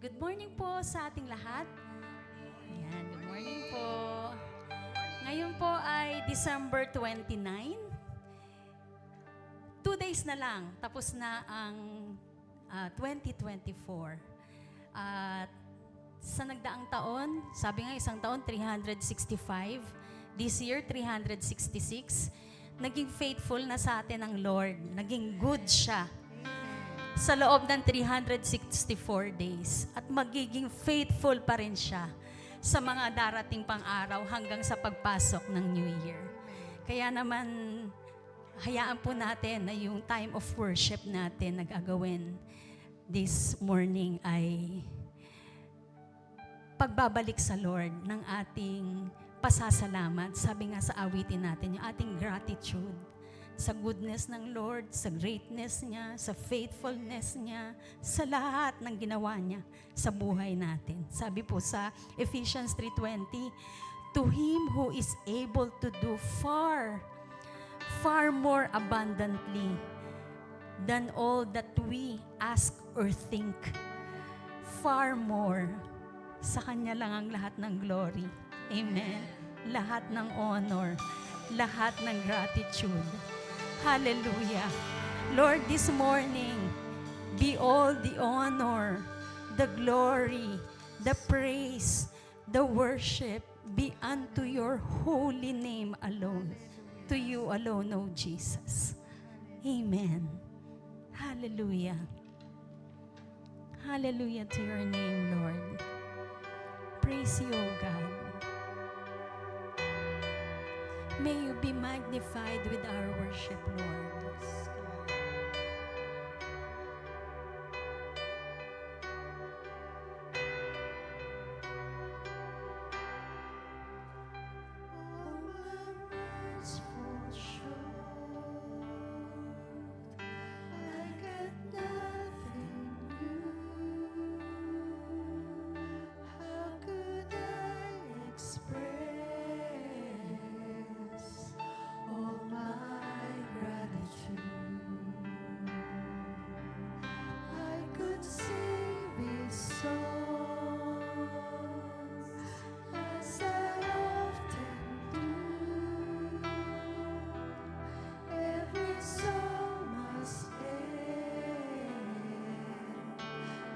Good morning po sa ating lahat. Ayan, good morning po. Ngayon po ay December 29. 2 days na lang, tapos na ang 2024. At sa nagdaang taon, sabi nga isang taon 365, this year 366, naging faithful na sa atin ang Lord. Naging good siya sa loob ng 364 days. At magiging faithful pa rin siya sa mga darating pang araw hanggang sa pagpasok ng New Year. Kaya naman, hayaan po natin na yung time of worship natin na gagawin this morning ay pagbabalik sa Lord ng ating pasasalamat. Sabi nga sa awitin natin, yung ating gratitude sa goodness ng Lord, sa greatness niya, sa faithfulness niya, sa lahat ng ginawa niya sa buhay natin. Sabi po sa Ephesians 3:20, to Him who is able to do far more abundantly than all that we ask or think. Far more. Sa Kanya lang ang lahat ng glory. Amen. Lahat ng honor. Lahat ng gratitude. Hallelujah. Lord, this morning, be all the honor, the glory, the praise, the worship be unto your holy name alone. To you alone, O Jesus. Amen. Hallelujah. Hallelujah to your name, Lord. Praise you, O God. May you be magnified with our worship, Lord.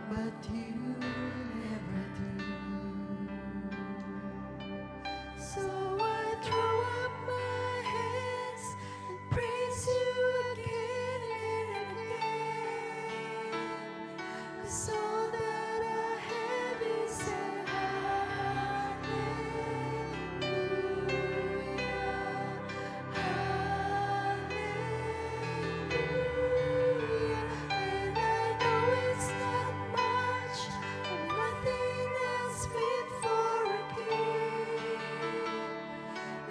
But you never do. So I throw up my hands and praise you again and again. 'Cause all that I have is a hallelujah, hallelujah. And I know it's not much, but nothing else fit for a king,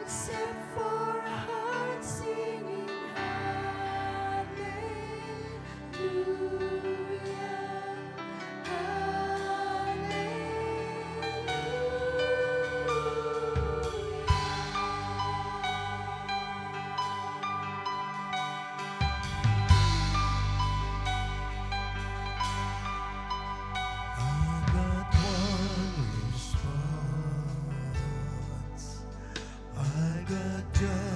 except for a heart singing hallelujah, I got one response. I got just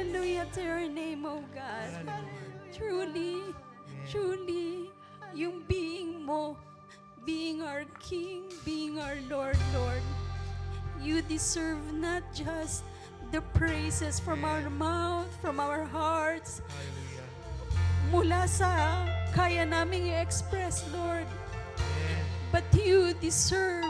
Hallelujah to your name, O God. Truly, truly, yung being mo, being our King, being our Lord, you deserve not just the praises from our mouth, from our hearts, Hallelujah. mula sa kaya naming i-express, Lord, Amen. but you deserve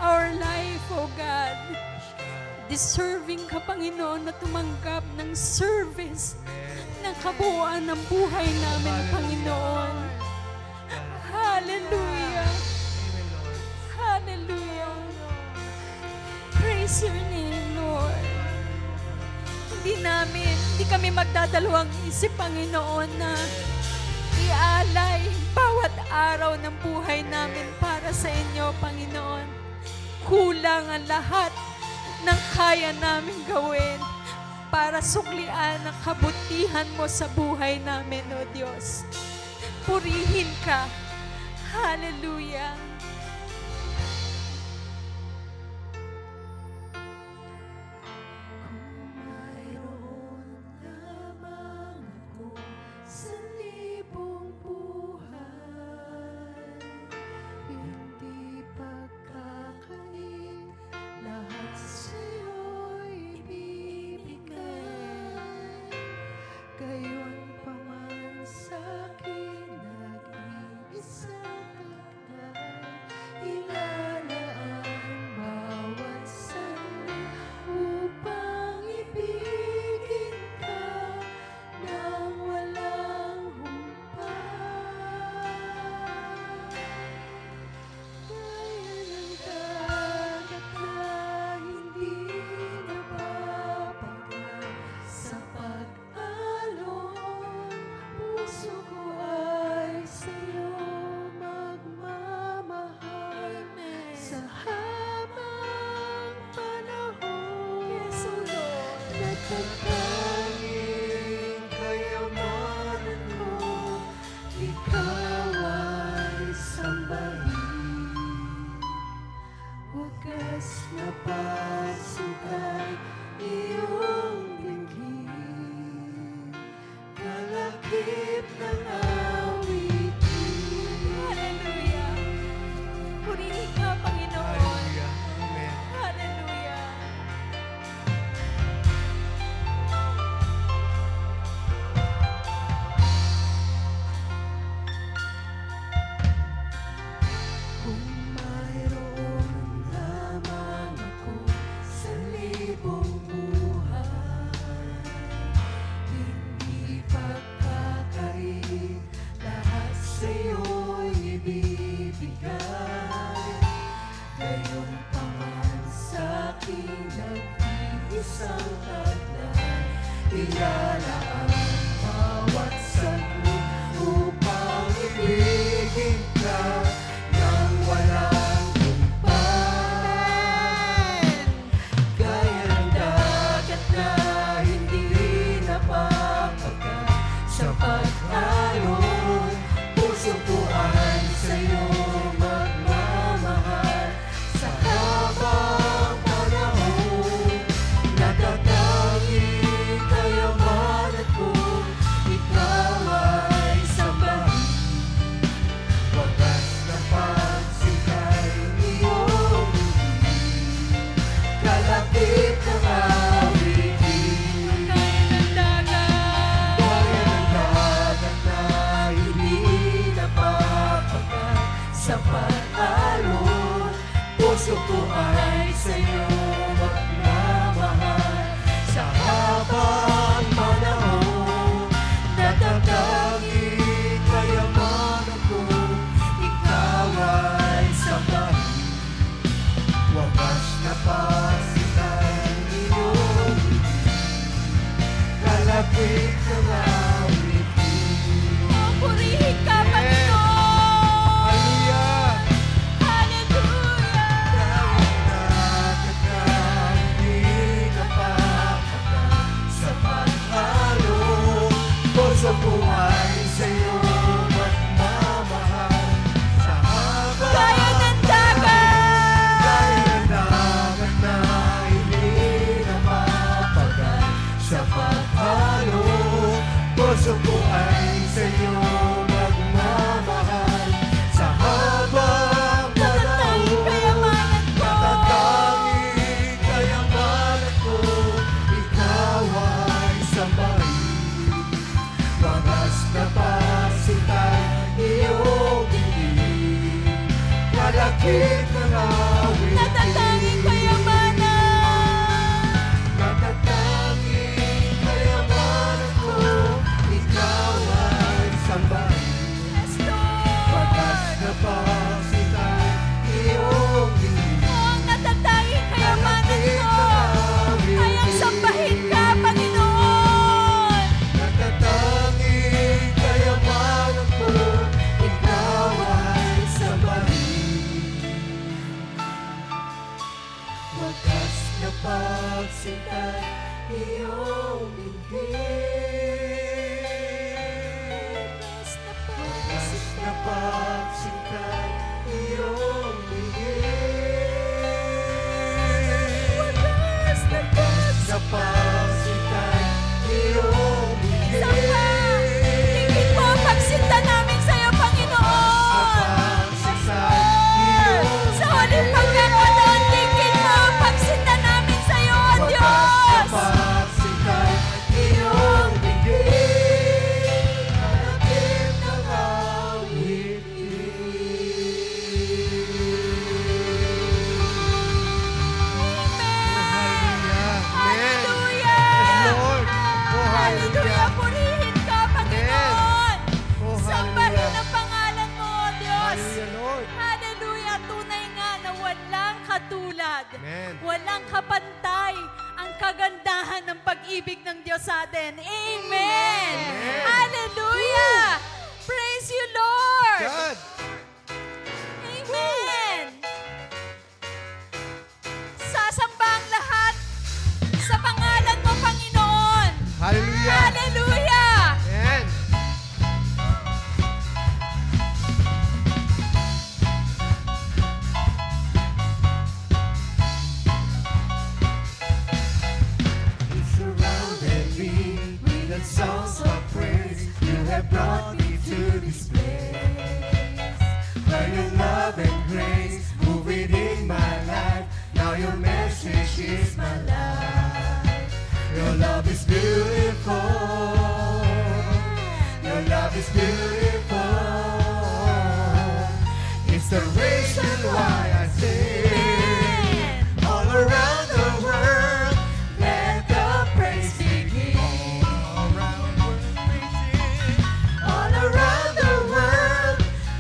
our life, O God. Yes, God. Deserving ka, Panginoon, na tumanggap ng service Amen. ng kabuuan ng buhay namin, Panginoon. Hallelujah! Amen, Lord. Hallelujah! Praise your name, Lord. Hindi kami magdadalawang isip, Panginoon, na ialay bawat araw ng buhay namin para sa inyo, Panginoon. Kulang ang lahat ng kaya namin gawin para suklian ang kabutihan mo sa buhay namin, O Diyos. Purihin ka. Hallelujah. Mayroon lamang ako sa libong buhay, hindi pagkakain, lahat sa'yo'y ibibigay. Gayon pa man sa'kin nag-iisang taglay, ilalaan bawat sandali upang ibigin ka nang walang humpay. Gaya ng dagat na hindi nababagal sa pag-alon, puso ko ay sa'yo magmamahal sa habang panahon. Yes, O Lord. Nagkakaling kayamanan ko, ikaw ay sambahin. Wagas na pagsukay iyong binggin, kalakip ng awitin. Hallelujah. Purihin ka, Panginoon. Hallelujah. Amen. Hallelujah. Kung mayroon lamang ako sa libong buhay, hindi pagkakain, lahat sa'yo'y ibibigay. Gayon pa man sa'kin nag-iisang taglay, ilalaan bawat saglit upang ibigin ka nang walang humpay. Gaya ng dagat na hindi napapagal sa pag-alon, puso ko ay sa'yo magmamahal sa habang panahon. Natatanging kayamanan ko, ikaw ay sambahin. Wagas na pagsikay iyong ibig, kalapit ng awitin. Gaya ng dagat na hindi napapagal sa pag-alon, puso ko ay sa'yo magmamahal sa habang panahon. Natatanging kayamanan ko, ikaw ay sambahin. Wagas na pasikay iyong ibig, kalapit ng awitin. Purihin ka, Panginoon. Hallelujah. Hallelujah. Dagat na hindi napapagal sa pag-alon, puso ko ay sa'yo magmamahal sa habang Gaya ng dagat. Gaya ng dagat na hindi napapagal sa pagpalo. Puso ko ay sa'yo magmamahal. Sa habang Natatanging kayamanan ko. natatanging kayamanan ko, ikaw ay sambahin. Wagas na pagsitay iyong bibig, kalakip ng awit. Natatanging kayamanan. Natatanging kayamanan ko, ikaw ay sambahin. Yes, Wagas Lord. na pagsitay iyong bibig, Ang natatanging kayamanan ko ay ang sambahin ka, Panginoon. natatanging kayamanan ko, ikaw ay sambahin. Wagas na pagsitay iyong bibig, wagas na pagsitay iyong bibig, wagas na pagsitay iyong bibig. Isa pa, tingin mo ang pagsinta namin sa'yo, Panginoon. Sa huling pagkakataon, tingin mo ang pagsinta namin sa'yo, O Diyos. Hallelujah! Hallelujah! Purihin ka, Panginoon! Sambahin ang pangalan mo, O Diyos! Hallelujah! Tunay nga na walang katulad, Amen. walang kapantay ang kagandahan ng pag-ibig ng Diyos sa atin. Amen! Hallelujah! Praise you, Lord! God. Amen! Sasamba ang lahat sa pangalan mo, Panginoon! Hallelujah. Hallelujah! Amen. You surrounded me with the songs of praise. You have brought me to this place. Where your love and grace move within my life. Now your message is my life. Your love is beautiful. Your love is beautiful. It's the reason why I sing. All around the world, let the praise begin. All around the world, praise. All around the world,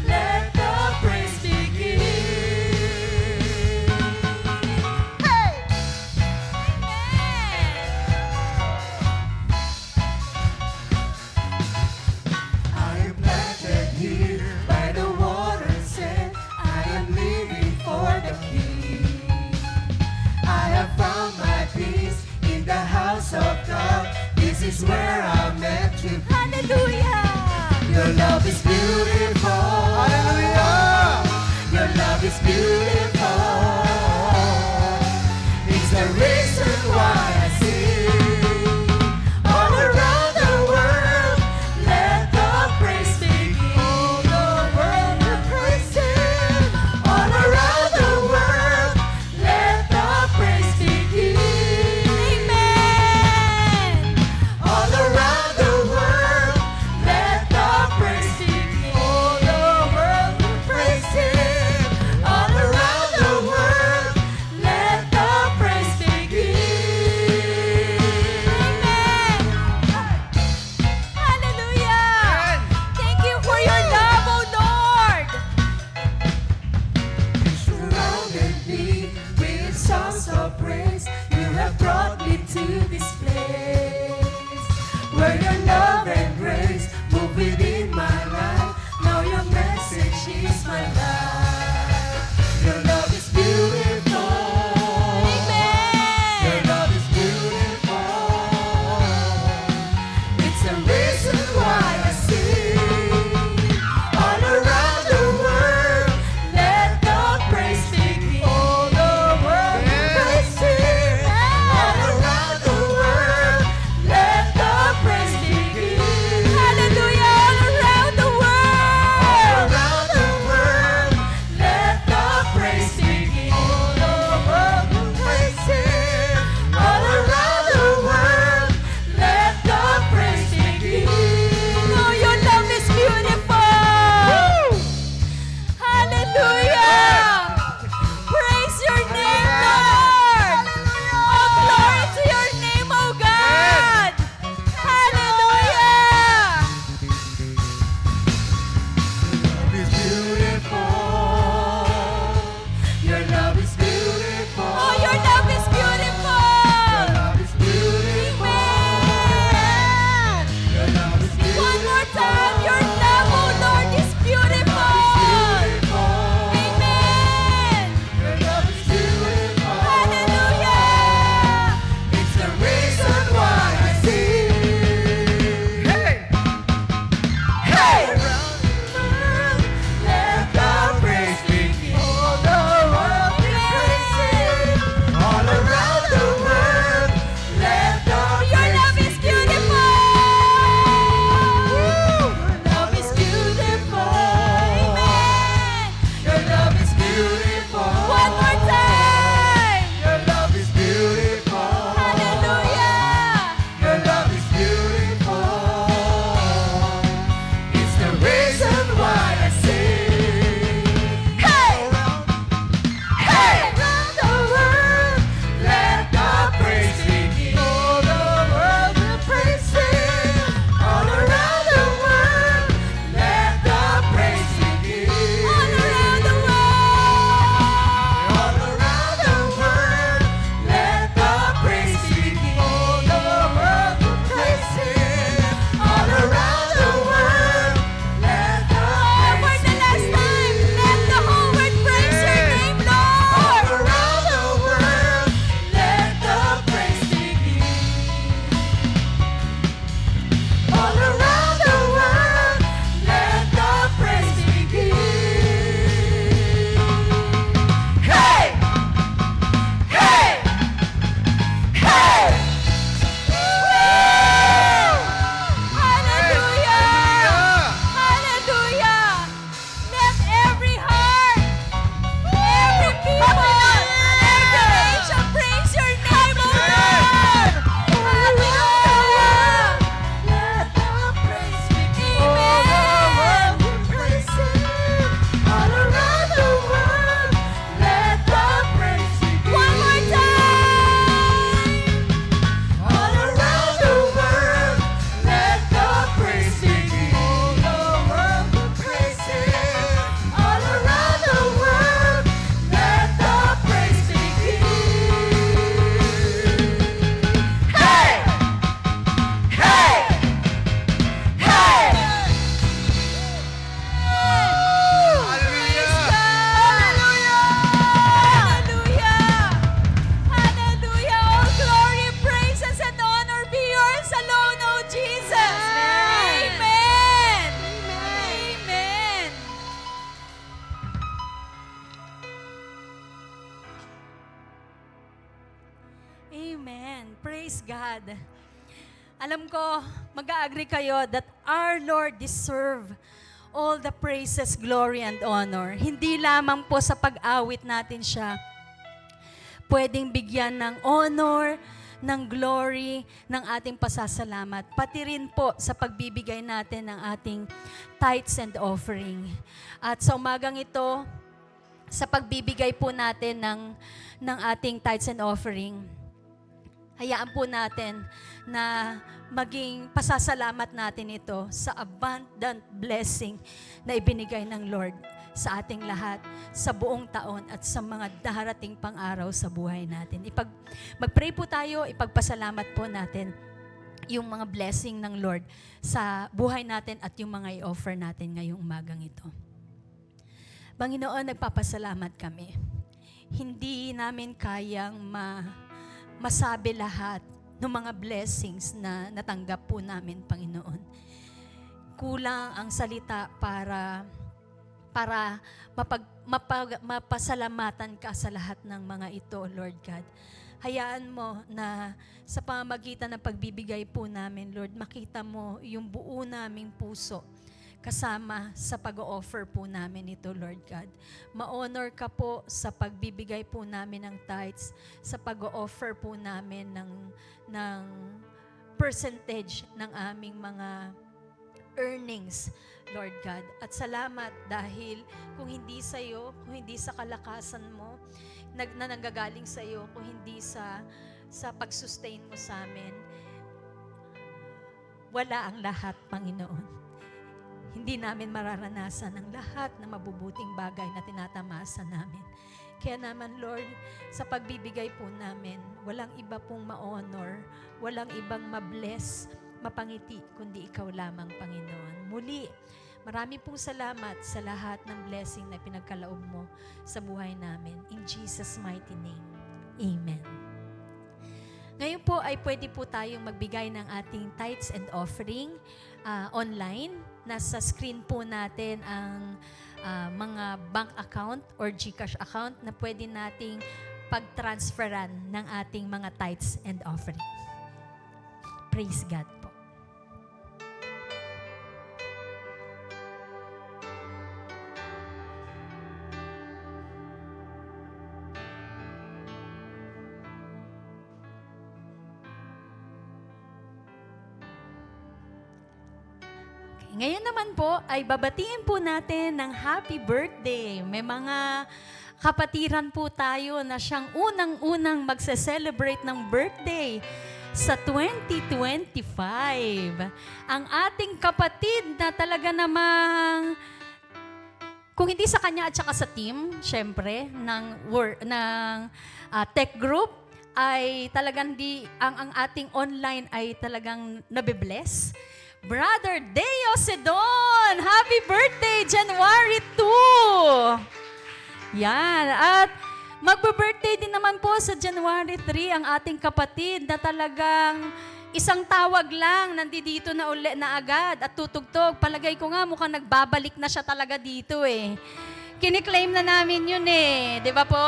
let the praise begin. Hey! I am planted here by the waters, and I am living for the King. I have found my peace in the house of God. This is where I'm meant to be. Hallelujah! Your love is beautiful. Hallelujah. Your love is beautiful. It's the reason why I sing. All around the world, let the praise begin. All the world will praise Him. All around the world, let the praise begin. Amen! All around the world, let the praise begin. All the world will praise Him. All around Alam ko, mag-agree kayo that our Lord deserve all the praises, glory, and honor. Hindi lamang po sa pag-awit natin siya pwedeng bigyan ng honor, ng glory, ng ating pasasalamat. Pati rin po sa pagbibigay natin ng ating tithes and offering. At sa umagang ito, sa pagbibigay po natin ng ating tithes and offering, hayaan po natin na maging pasasalamat natin ito sa abundant blessing na ibinigay ng Lord sa ating lahat, sa buong taon at sa mga darating pang araw sa buhay natin. Mag-pray po tayo, ipagpasalamat po natin yung mga blessing ng Lord sa buhay natin at yung mga i-offer natin ngayong umagang ito. Panginoon, nagpapasalamat kami. Hindi namin kayang masabi lahat ng mga blessings na natanggap po namin, Panginoon. Kulang ang salita para mapasalamatan ka sa lahat ng mga ito, Lord God. Hayaan mo na sa pamamagitan ng pagbibigay po namin, Lord, makita mo yung buo naming puso kasama sa pag-o-offer po namin ito, Lord God. Ma-honor ka po sa pagbibigay po namin ng tithes, sa pag-o-offer po namin ng percentage ng aming mga earnings, Lord God. At salamat dahil kung hindi sa iyo, kung hindi sa kalakasan mo, na nanggagaling sa iyo, kung hindi sa pag-sustain mo sa amin, wala ang lahat, Panginoon. Hindi namin mararanasan ang lahat na mabubuting bagay na tinatamasa namin. Kaya naman, Lord, sa pagbibigay po namin, walang iba pong ma-honor, walang ibang ma-bless, mapangiti, kundi ikaw lamang, Panginoon. Muli, marami pong salamat sa lahat ng blessing na pinagkaloob mo sa buhay namin. In Jesus' mighty name, Amen. Ngayon po ay pwede po tayong magbigay ng ating tithes and offering online. Nasa screen po natin ang mga bank account or GCash account na pwede nating pag-transferan ng ating mga tithes and offering. Praise God po. Ngayon naman po ay babatiin po natin ng happy birthday. May mga kapatiran po tayo na siyang unang-unang magse-celebrate ng birthday sa 2025. Ang ating kapatid na talaga namang, kung hindi sa kanya at saka sa team, syempre, ng tech group, ay talagang ang ating online ay talagang nabibless. Brother Deo Sedon, happy birthday, January 2! Yan, at magbe-birthday din naman po sa January 3 ang ating kapatid na talagang isang tawag lang, nandito na uli na agad at tutugtog. Palagay ko nga mukhang nagbabalik na siya talaga dito eh. Kiniklaim na namin yun eh, di ba po?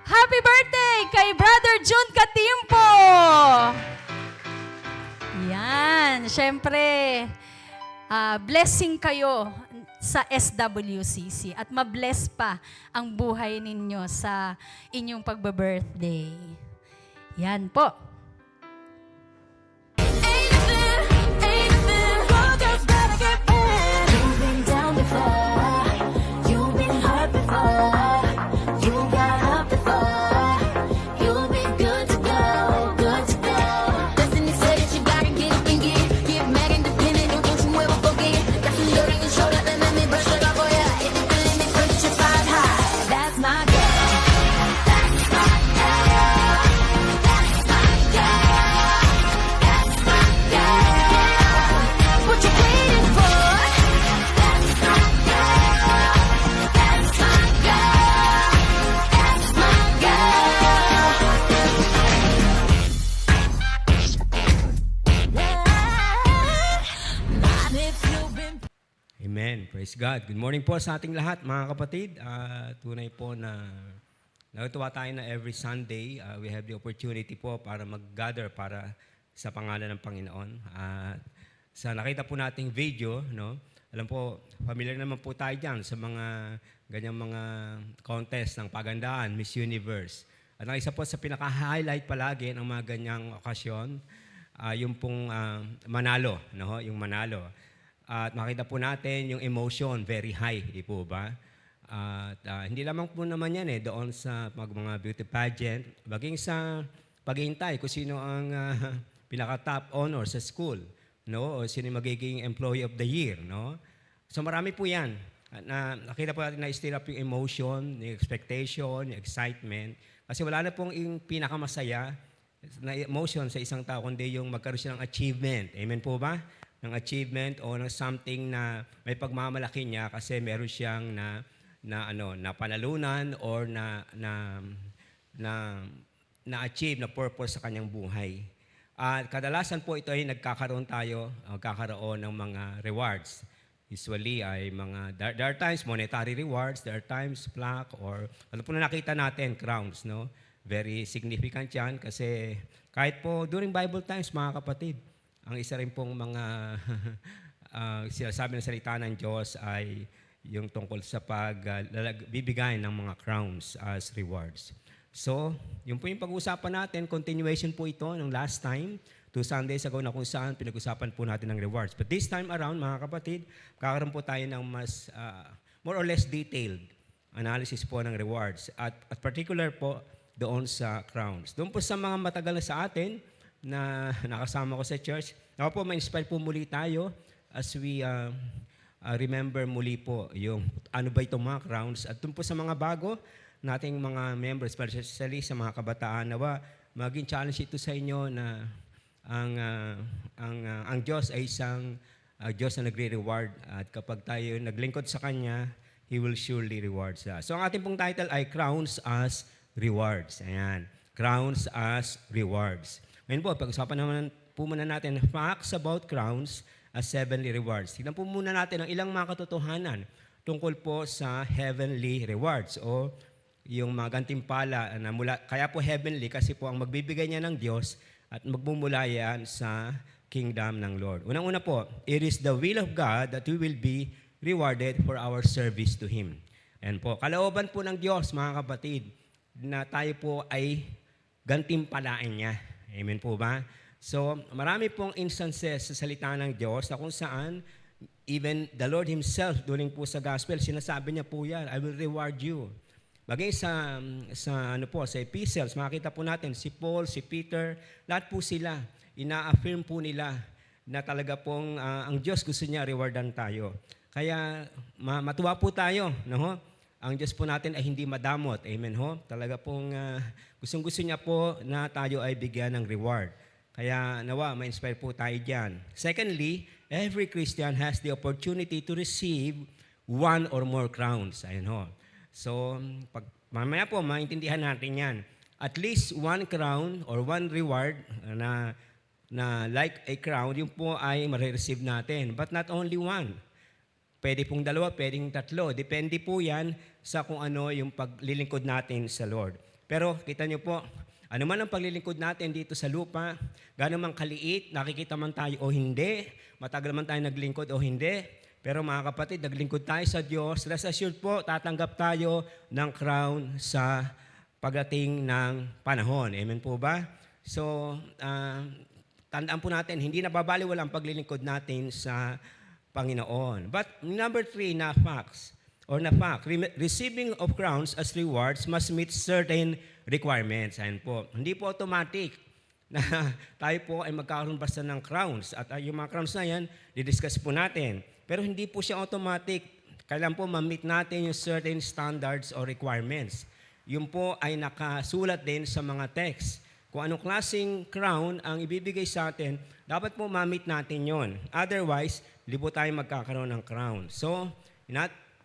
Happy birthday kay Brother Jun Katimpo! Yan, syempre, blessing kayo sa SWCC at mabless pa ang buhay ninyo sa inyong pagbe-birthday. Yan po. You've been down before, you've been hurt before, you got up before, you'll be good to go, good to go. Destiny said that you gotta get up and get mad independent, don't you ever forget. Got some dirt on your shoulder that made me brush it off, oh yeah. If you're feeling me, put your five high. That's my girl, that's my girl, that's my girl, that's my girl. What you waiting for? That's my girl, that's my girl, that's my girl. Mind if you've been Amen. Praise God. Good morning po sa ating lahat, mga kapatid. Tunay po na natutuwa tayo na every Sunday we have the opportunity po para mag-gather, para sa pangalan ng Panginoon. At sa nakita po nating video, no, alam po, familiar naman po tayo dyan sa mga ganyang mga contest ng pagandaan, Miss Universe. At ang isa po sa pinaka-highlight palagi ng mga ganyang okasyon, yung pong manalo, no, yung manalo. At makita po natin yung emotion, very high, di po ba? At hindi lamang po naman yan doon sa mga beauty pageant, baging sa paghihintay kung sino ang pinaka-top honor sa school, no? O sino yung magiging employee of the year, no? So marami po yan. Nakita po natin na stir up yung emotion, yung expectation, yung excitement. Kasi wala na pong yung pinakamasaya na emotion sa isang tao, kundi yung magkaroon siya ng achievement. Amen po ba? Ng achievement o ng something na may pagmamalaki niya kasi meron siyang na panalunan or na achieve na purpose sa kanyang buhay. At kadalasan po ito ay magkakaroon ng mga rewards. Usually ay there are times monetary rewards, there are times plaque, or ano po na nakita natin, crowns, no? Very significant yan kasi kahit po during Bible times, mga kapatid, ang isa rin pong mga sinasabi ng salita ng Diyos ay yung tungkol sa bibigay ng mga crowns as rewards. So, yun po yung pag-uusapan natin. Continuation po ito ng last time, 2 Sundays ago na kung saan pinag-usapan po natin ng rewards. But this time around, mga kapatid, kakaroon po tayo ng mas more or less detailed analysis po ng rewards. At particular po doon sa crowns. Doon po sa mga matagal na sa atin na nakasama ko sa church, ako po, ma-inspire po muli tayo as we remember muli po yung ano ba itong mga crowns. At doon po sa mga bago, nating mga members, especially sa mga kabataan, nawa maging challenge ito sa inyo na ang Diyos ay isang Diyos na nagre-reward at kapag tayo naglingkod sa Kanya, He will surely reward us. So ang ating pong title ay Crowns as Rewards. Ayan, Crowns as Rewards. Ngayon po, pag-usapan naman po muna natin facts about crowns as heavenly rewards. Tignan po muna natin ang ilang mga katotohanan tungkol po sa heavenly rewards o yung mga gantimpala na kaya po heavenly kasi po ang magbibigay niya ng Diyos at magmumula yan sa kingdom ng Lord. Unang-una po, it is the will of God that we will be rewarded for our service to Him. And po, kalooban po ng Diyos, mga kapatid, na tayo po ay gantimpalain niya. Amen po ba? So, marami pong instances sa salita ng Diyos na kung saan even the Lord Himself during po sa gospel, sinasabi niya po yan, I will reward you. Bagay sa epistles, makita po natin si Paul, si Peter, lahat po sila, ina-affirm po nila na talaga pong ang Diyos gusto niya rewardan tayo. Kaya matuwa po tayo, no? Ang Diyos po natin ay hindi madamot. Amen ho? Talaga pong gustong-gusto niya po na tayo ay bigyan ng reward. Kaya nawa, ma-inspire po tayo dyan. Secondly, every Christian has the opportunity to receive one or more crowns. Ayun ho. So, mamaya po, maintindihan natin yan. At least one crown or one reward na like a crown, yung po ay marireceive natin. But not only one. Pwede pong dalawa, pwedeng tatlo. Depende po yan sa kung ano yung paglilingkod natin sa Lord. Pero kita nyo po, ano man ang paglilingkod natin dito sa lupa, gano'n man kaliit, nakikita man tayo o hindi, matagal man tayo naglingkod o hindi, pero mga kapatid, naglingkod tayo sa Diyos, rest assured po, tatanggap tayo ng crown sa pagdating ng panahon. Amen po ba? So, tandaan po natin, hindi nababaliwala ang paglilingkod natin sa Panginoon. But number 3 na fact, receiving of crowns as rewards must meet certain requirements. Ayan po. Hindi po automatic na tayo po ay magkakaroon basta ng crowns. At yung mga crowns na yan, didiscuss po natin. Pero hindi po siya automatic. Kailan po ma-meet natin yung certain standards or requirements. Yun po ay nakasulat din sa mga text. Kung anong klaseng crown ang ibibigay sa atin, dapat po ma-meet natin yon. Otherwise, hindi po tayo magkakaroon ng crown. So,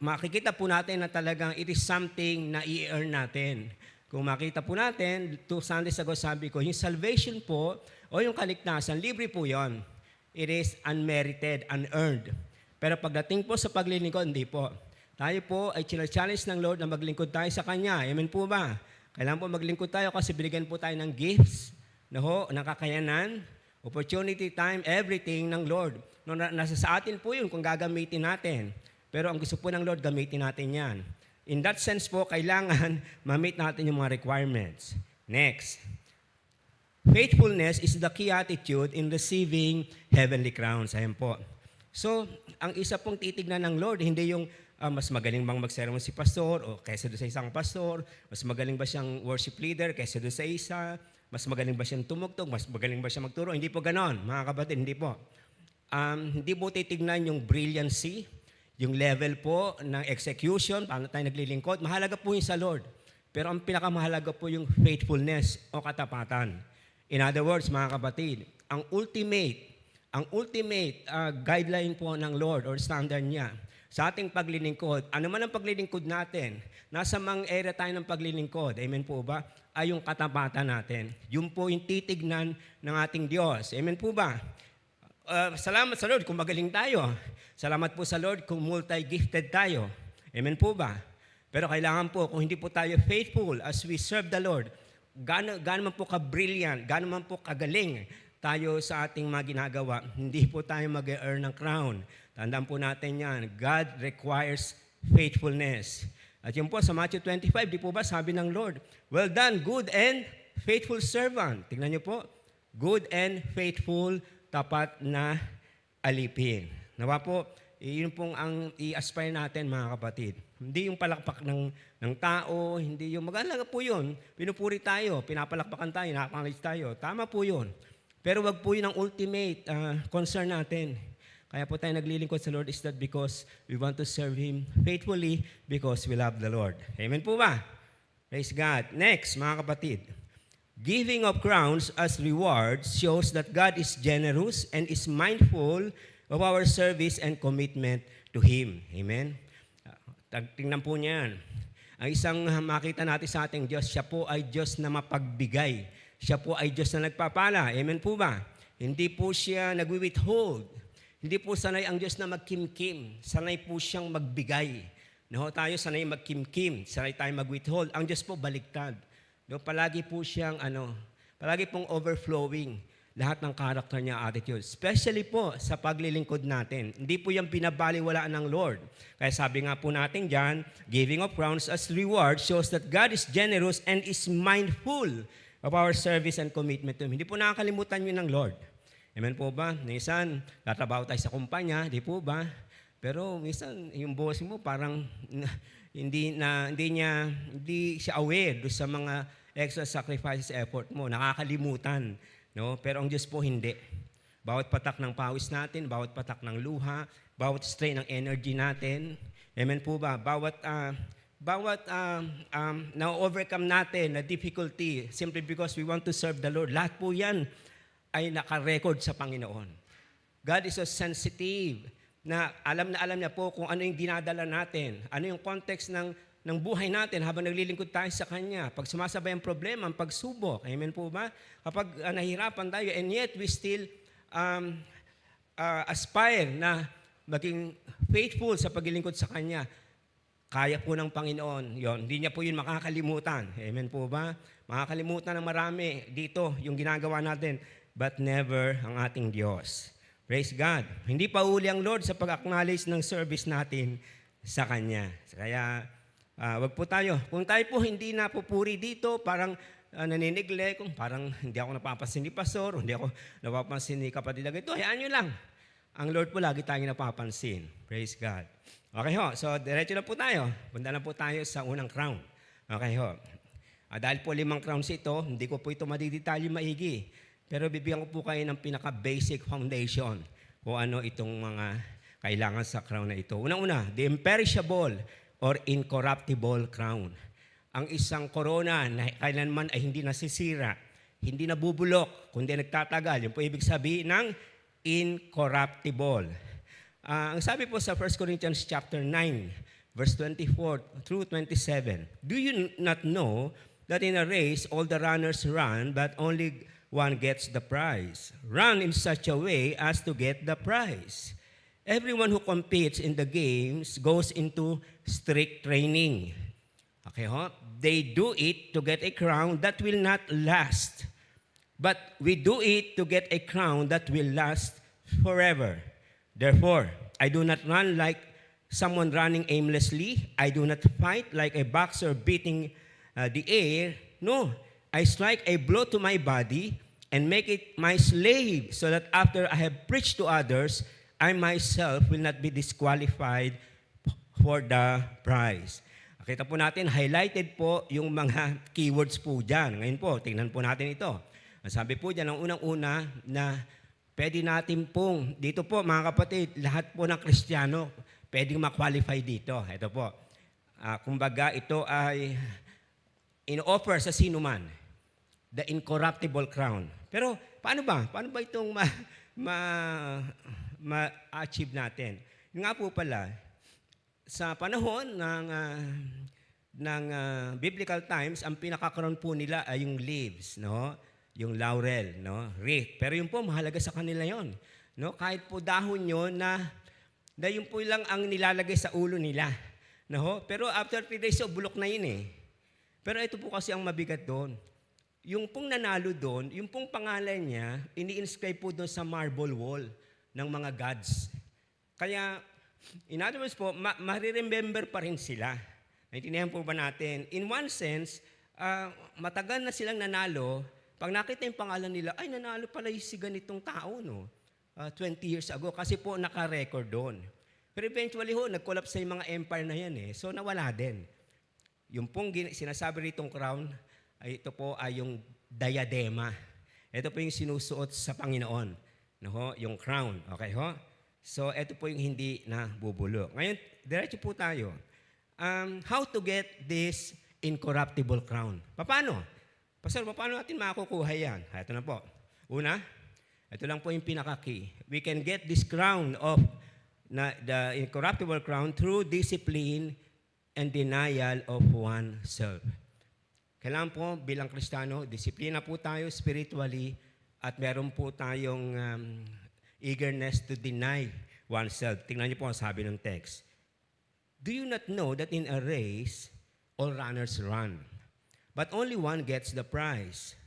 makikita po natin na talagang it is something na i-earn natin. Kung makita po natin, 2 Sundays ago sabi ko, yung salvation po o yung kaligtasan, libre po yon. It is unmerited, unearned. Pero pagdating po sa paglilingkod, hindi po. Tayo po ay challenge ng Lord na maglingkod tayo sa Kanya. Amen po ba? Kailangan po maglingkod tayo kasi binigyan po tayo ng gifts, ng kakayanan, Opportunity, time, everything ng Lord. No, nasa sa atin po yun kung gagamitin natin. Pero ang gusto po ng Lord, gamitin natin yan. In that sense po, kailangan ma-meet natin yung mga requirements. Next. Faithfulness is the key attitude in receiving heavenly crowns. Ayan po. So, ang isa pong titignan ng Lord, hindi yung mas magaling bang mag-sermon si pastor o kaysa doon sa isang pastor, mas magaling ba siyang worship leader kaysa doon sa isa, mas magaling ba siyang tumugtog, mas magaling ba siya magturo. Hindi po ganon, mga kapatid, hindi po. Hindi po titignan yung brilliancy, yung level po ng execution, paano tayo naglilingkod. Mahalaga po yung sa Lord. Pero ang pinakamahalaga po yung faithfulness o katapatan. In other words, mga kapatid, ang ultimate guideline po ng Lord or standard niya sa ating paglilingkod, ano man ang paglilingkod natin, nasa mang area tayo ng paglilingkod, amen po ba, ay yung katapatan natin. Yun po yung titignan ng ating Diyos. Amen po ba? Salamat sa Lord kung magaling tayo. Salamat po sa Lord kung multi-gifted tayo. Amen po ba? Pero kailangan po, kung hindi po tayo faithful as we serve the Lord, gaano man po ka-brilliant, gaano man po kagaling tayo sa ating mga ginagawa, hindi po tayo mag-earn ng crown. Tandaan po natin yan. God requires faithfulness. At yun po sa Matthew 25, di po ba sabi ng Lord, well done, good and faithful servant. Tingnan niyo po, good and faithful, tapat na alipin. Nawa po, yun pong ang i-aspire natin, mga kapatid. Hindi yung palakpak ng tao, hindi yung mag-alaga po yun. Pinupuri tayo, pinapalakpakan tayo, nakakalis tayo. Tama po yun. Pero wag po yun ang ultimate concern natin. Kaya po tayo naglilingkod sa Lord is that because we want to serve Him faithfully because we love the Lord. Amen po ba? Praise God. Next, mga kapatid. Giving of crowns as rewards shows that God is generous and is mindful of our service and commitment to Him. Amen? Tingnan po niyan. Ang isang makita natin sa ating Diyos, siya po ay Diyos na mapagbigay. Siya po ay Diyos na nagpapala. Amen po ba? Hindi po siya nagwi-withhold. Hindi po sanay ang Diyos na magkimkim. Sanay po siyang magbigay. No, tayo sanay magkimkim. Sanay tayo mag-withhold. Ang Diyos po baliktad. No, palagi po siyang palagi pong overflowing lahat ng character niya, attitude. Especially po sa paglilingkod natin. Hindi po yung pinabaliwalaan ng Lord. Kaya sabi nga po natin dyan, giving of crowns as reward shows that God is generous and is mindful of our service and commitment to Him. Hindi po nakakalimutan yun ng Lord. Amen po ba? Minsan, tatrabaho tayo sa kumpanya, di po ba? Pero minsan, yung boss mo parang hindi siya aware do sa mga extra sacrifices, effort mo. Nakakalimutan. No? Pero ang Diyos po hindi. Bawat patak ng pawis natin, bawat patak ng luha, bawat strain ng energy natin. Amen po ba? Bawat na-overcome natin na difficulty simply because we want to serve the Lord. Lahat po yan ay naka-record sa Panginoon. God is so sensitive na alam niya po kung ano yung dinadala natin, ano yung context ng buhay natin habang naglilingkod tayo sa Kanya. Pag sumasabay ang problema, ang pagsubok, amen po ba? Kapag nahihirapan tayo and yet we still aspire na maging faithful sa paglilingkod sa Kanya, kaya po ng Panginoon yon. Hindi niya po yun makakalimutan. Amen po ba? Makakalimutan ng marami dito yung ginagawa natin, but never ang ating Diyos. Praise God. Hindi pa uli ang Lord sa pag-acknowledge ng service natin sa Kanya. Kaya, wag po tayo. Kung tayo po hindi napupuri dito, parang naninigle, kung parang hindi ako napapansin ni Pastor, hindi ako napapansin ni kapatid na ito, hayaan nyo lang. Ang Lord po lagi tayong napapansin. Praise God. Okay ho, so diretso na po tayo. Punta na po tayo sa unang crown. Okay ho. Dahil po 5 crowns ito, hindi ko po ito madidetalye maigi. Pero bibigyan ko po kayo ng pinaka-basic foundation kung ano itong mga kailangan sa crown na ito. Unang-una, the imperishable or incorruptible crown. Ang isang corona na kailanman ay hindi nasisira, hindi nabubulok, kundi nagtatagal. Yung po ibig sabihin ng incorruptible. Ang sabi po sa 1 Corinthians chapter 9, verse 24 through 27, do you not know that in a race all the runners run, but only one gets the prize? Run in such a way as to get the prize. Everyone who competes in the games goes into strict training. Okay, ho? They do it to get a crown that will not last, but we do it to get a crown that will last forever. Therefore, I do not run like someone running aimlessly. I do not fight like a boxer beating the air. No, I strike a blow to my body and make it my slave so that after I have preached to others, I myself will not be disqualified for the prize. Kita po natin, highlighted po yung mga keywords po dyan. Ngayon po, tingnan po natin ito. Ang sabi po dyan, ang unang-una na pwede natin pong, dito po mga kapatid, lahat po ng Kristiyano, pwedeng ma-qualify dito. Ito po. Kumbaga, ito ay in-offer sa sino man. The incorruptible crown. Pero paano ba? Paano ba itong ma-achieve natin? Yung nga po pala, sa panahon ng biblical times, ang pinaka-crown po nila ay yung leaves, no? Yung laurel, no? Wreath. Pero yun po, mahalaga sa kanila yon, no? Kahit po dahon yun na yun po lang ang nilalagay sa ulo nila, no? Pero after 3 days, bulok na yun eh. Pero ito po kasi ang mabigat doon. Yung pong nanalo doon, yung pong pangalan niya, ini-inscribe po doon sa marble wall ng mga gods. Kaya, in other words po, ma-remember pa rin sila. Naintindihan po ba natin? In one sense, matagal na silang nanalo. Pag nakita yung pangalan nila, ay nanalo pala yung si ganitong tao, no? 20 years ago. Kasi po naka-record doon. Pero eventually nag-collapse sa yung mga empire na yan eh. So nawala din. Yung pong sinasabi ritong crown, ay ito po ay yung diadema. Ito po yung sinusuot sa Panginoon. No? Yung crown. Okay ho? So, ito po yung hindi na bubulok. Ngayon, diretso po tayo. How to get this incorruptible crown? Paano? Pastor, paano natin makukuha yan? Ito na po. Una, ito lang po yung pinaka-key. We can get this crown of the incorruptible crown through discipline and denial of oneself. Kailangan po bilang Kristiyano, disiplina po tayo spiritually at meron po tayong eagerness to deny oneself. Tingnan niyo po ang sabi ng text. Do you not know that in a race, all runners run, but only one gets the prize?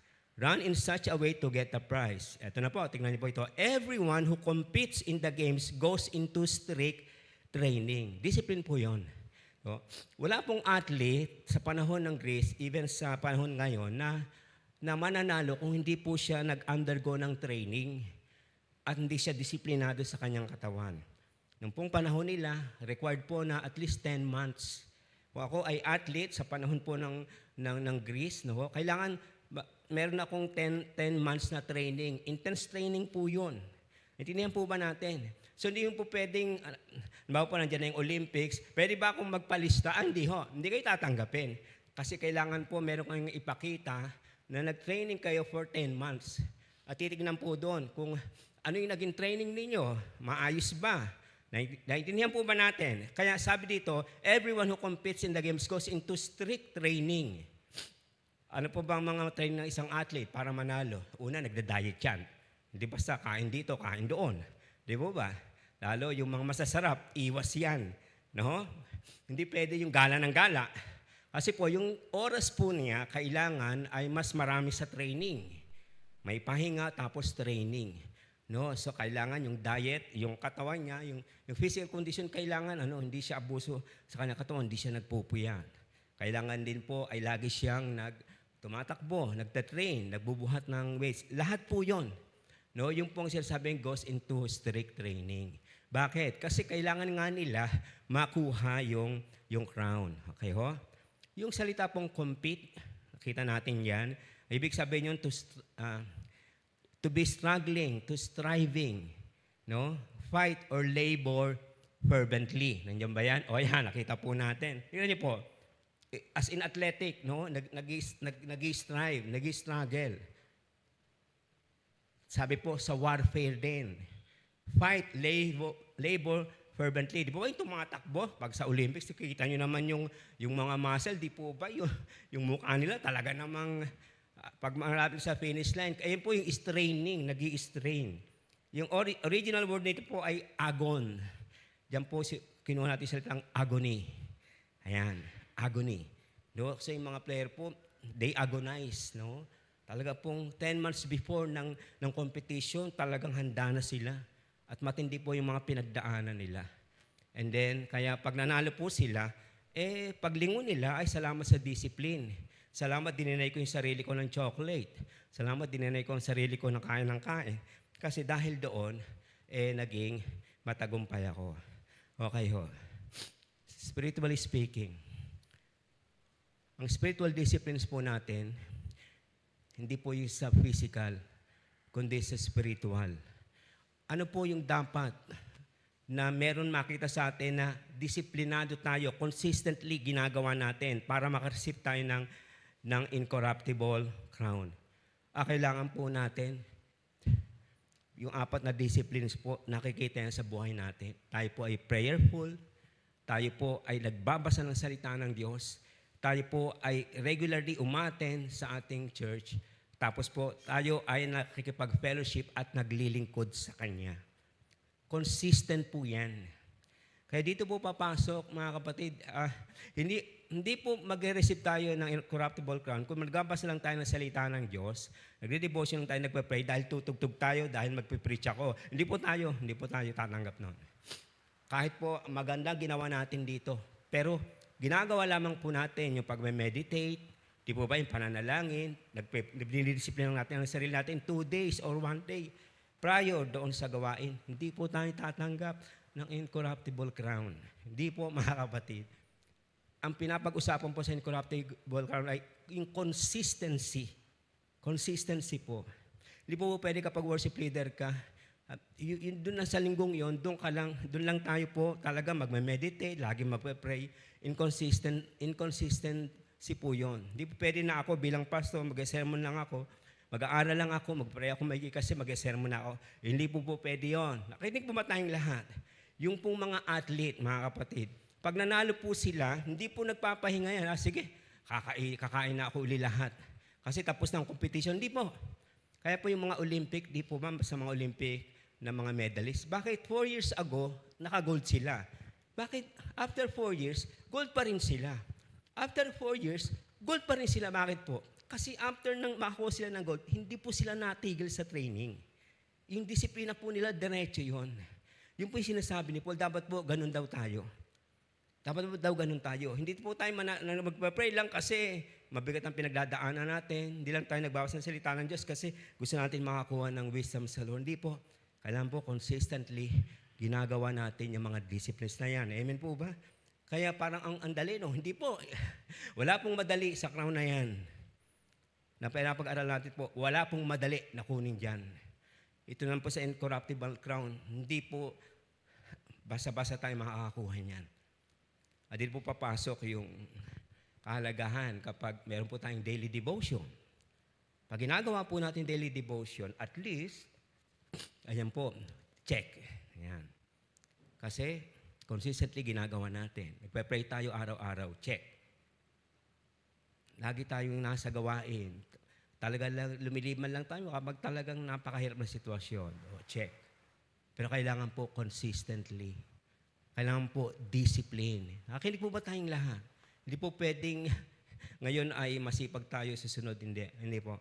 Run in such a way to get the prize. Ito na po, tingnan niyo po ito. Everyone who competes in the games goes into strict training. Discipline po yon. So, wala pong athlete sa panahon ng Greece, even sa panahon ngayon, na mananalo kung hindi po siya nag-undergo ng training at hindi siya disiplinado sa kanyang katawan. Nung pong panahon nila, required po na at least 10 months. Kung ako ay athlete sa panahon po ng Greece, no, kailangan meron akong 10 months na training. Intense training po yun. Intindihan po ba natin? So hindi yung po pwedeng, halimbawa po nandiyan na yung Olympics, pwede ba akong magpalista? Hindi ho, hindi kayo tatanggapin. Kasi kailangan po meron kayong ipakita na nag-training kayo for 10 months. At titignan po doon kung ano yung naging training ninyo, maayos ba? Naintindihan po ba natin? Kaya sabi dito, everyone who competes in the games goes into strict training. Ano po ba ang mga training ng isang athlete para manalo? Una, nagda-diet yan. Hindi basta kain dito, kain doon. Di po ba? Lalo yung mga masasarap, iwas yan. No? Hindi pwede yung gala ng gala. Kasi po, yung oras po niya, kailangan ay mas marami sa training. May pahinga, tapos training. No? So, kailangan yung diet, yung katawan niya, yung physical condition, kailangan hindi siya abuso sa kanyang katawan, hindi siya nagpupuyat. Kailangan din po ay lagi siyang tumatakbo, nagtatrain, nagbubuhat ng weights. Lahat po yon. No? Yung pong sinasabing goes into strict training. Bakit? Kasi kailangan nga nila makuha yung crown. Okay ho? Yung salita pong compete, nakita natin yan, ibig sabihin yun to be struggling, to striving, no? Fight or labor fervently. Nandiyan ba yan? O yan, nakita po natin. Tingnan niyo po, as in athletic, no? Nag-strive, nag-struggle. Sabi po, sa warfare din. Fight, labor fervently. Di ba yung tumatakbo? Pag sa Olympics, kita nyo naman yung mga muscle, di po ba yung mukha nila talaga namang pag malapit sa finish line. Ayun po yung straining, nag-i-strain. Yung original word nito po ay agon. Diyan po kinuha natin salitang agony. Ayan, agony. No? So yung mga player po, they agonize, no? Talaga pong 10 months before ng competition, talagang handa na sila. At matindi po yung mga pinagdaanan nila. And then, kaya pag nanalo po sila, paglingon nila ay salamat sa discipline. Salamat, dininay ko yung sarili ko ng chocolate. Salamat, dininay ko ang sarili ko ng kain. Kasi dahil doon, naging matagumpay ako. Okay ho. Spiritually speaking, ang spiritual disciplines po natin, hindi po yung sa physical, kundi sa spiritual. Ano po yung dapat na meron makita sa atin na disiplinado tayo, consistently ginagawa natin para makareceive tayo ng incorruptible crown? Kailangan po natin yung 4 na disciplines po, nakikita yan sa buhay natin. Tayo po ay prayerful, tayo po ay nagbabasa ng salita ng Diyos, tayo po ay regularly umaten sa ating church, tapos po tayo ay nakikipag-fellowship at naglilingkod sa Kanya. Consistent po yan. Kaya dito po papasok, mga kapatid, hindi po mag-receive tayo ng incorruptible crown kung magbabasa lang tayo ng salita ng Diyos, nagde-devotion tayo, nagpe-pray dahil tutugtog tayo, dahil magpe-preach ako. Hindi po tayo tatanggap nun. Kahit po magandang ginawa natin dito, pero ginagawa lamang po natin yung pag-meditate, di po ba yung pananalangin, nagdidisiplina natin ang sarili natin 2 days or 1 day prior doon sa gawain. Hindi po tayo tatanggap ng incorruptible crown. Hindi po, mga kapatid. Ang pinapag-usapan po sa incorruptible crown ay yung consistency. Consistency po. Hindi po pwede kapag worship leader ka, doon sa linggong yon, doon lang tayo po talaga magme-meditate, lagi magpe-pray. Inconsistency po yon. Hindi po pwede na ako bilang pastor, mag-sermon lang ako, mag-aaral lang ako, mag-pray ako maigi kasi mag-sermon na ako. Hindi po pwede yon. Nakinig po ba tayong lahat? Yung pong mga athlete, mga kapatid, pag nanalo po sila, hindi po nagpapahinga yan. Sige, kakain na ako uli lahat. Kasi tapos ng competition, hindi po. Kaya po yung mga Olympic, di po ba sa mga Olympic na mga medalists, bakit 4 years ago, naka-gold sila? Bakit after 4 years, gold pa rin sila? After 4 years, gold pa rin sila. Bakit po? Kasi after nang makakuha sila ng gold, hindi po sila natigil sa training. Yung disiplina po nila, diretso yun. Yung po yung sinasabi ni Paul, dapat po ganun daw tayo. Dapat po daw ganun tayo. Hindi po tayo magpa-pray lang kasi mabigat ang pinagdadaanan natin. Hindi lang tayo nagbawas ng salita ng Diyos kasi gusto natin makakuha ng wisdom sa Lord. Hindi po. Kailangan po consistently ginagawa natin yung mga disciplines na yan. Amen po ba? Kaya parang ang dali, no? Hindi po. Wala pong madali sa crown na yan. Na pinapag-aral natin po, wala pong madali na kunin dyan. Ito naman po sa incorruptible crown, hindi po basa-basa tayo makakakuha niyan. At dito po papasok yung kahalagahan kapag meron po tayong daily devotion. Pag ginagawa po natin daily devotion, at least, ayan po, check. Ayan. Kasi, consistently ginagawa natin. Nagpe-pray tayo araw-araw, check. Lagi tayong nasa gawain. Talagang lumiliman lang tayo kapag talagang napakahirap na sitwasyon. Check. Pero kailangan po consistently. Kailangan po discipline. Nakinig po ba tayong lahat? Hindi po pwedeng ngayon ay masipag tayo, susunod hindi po.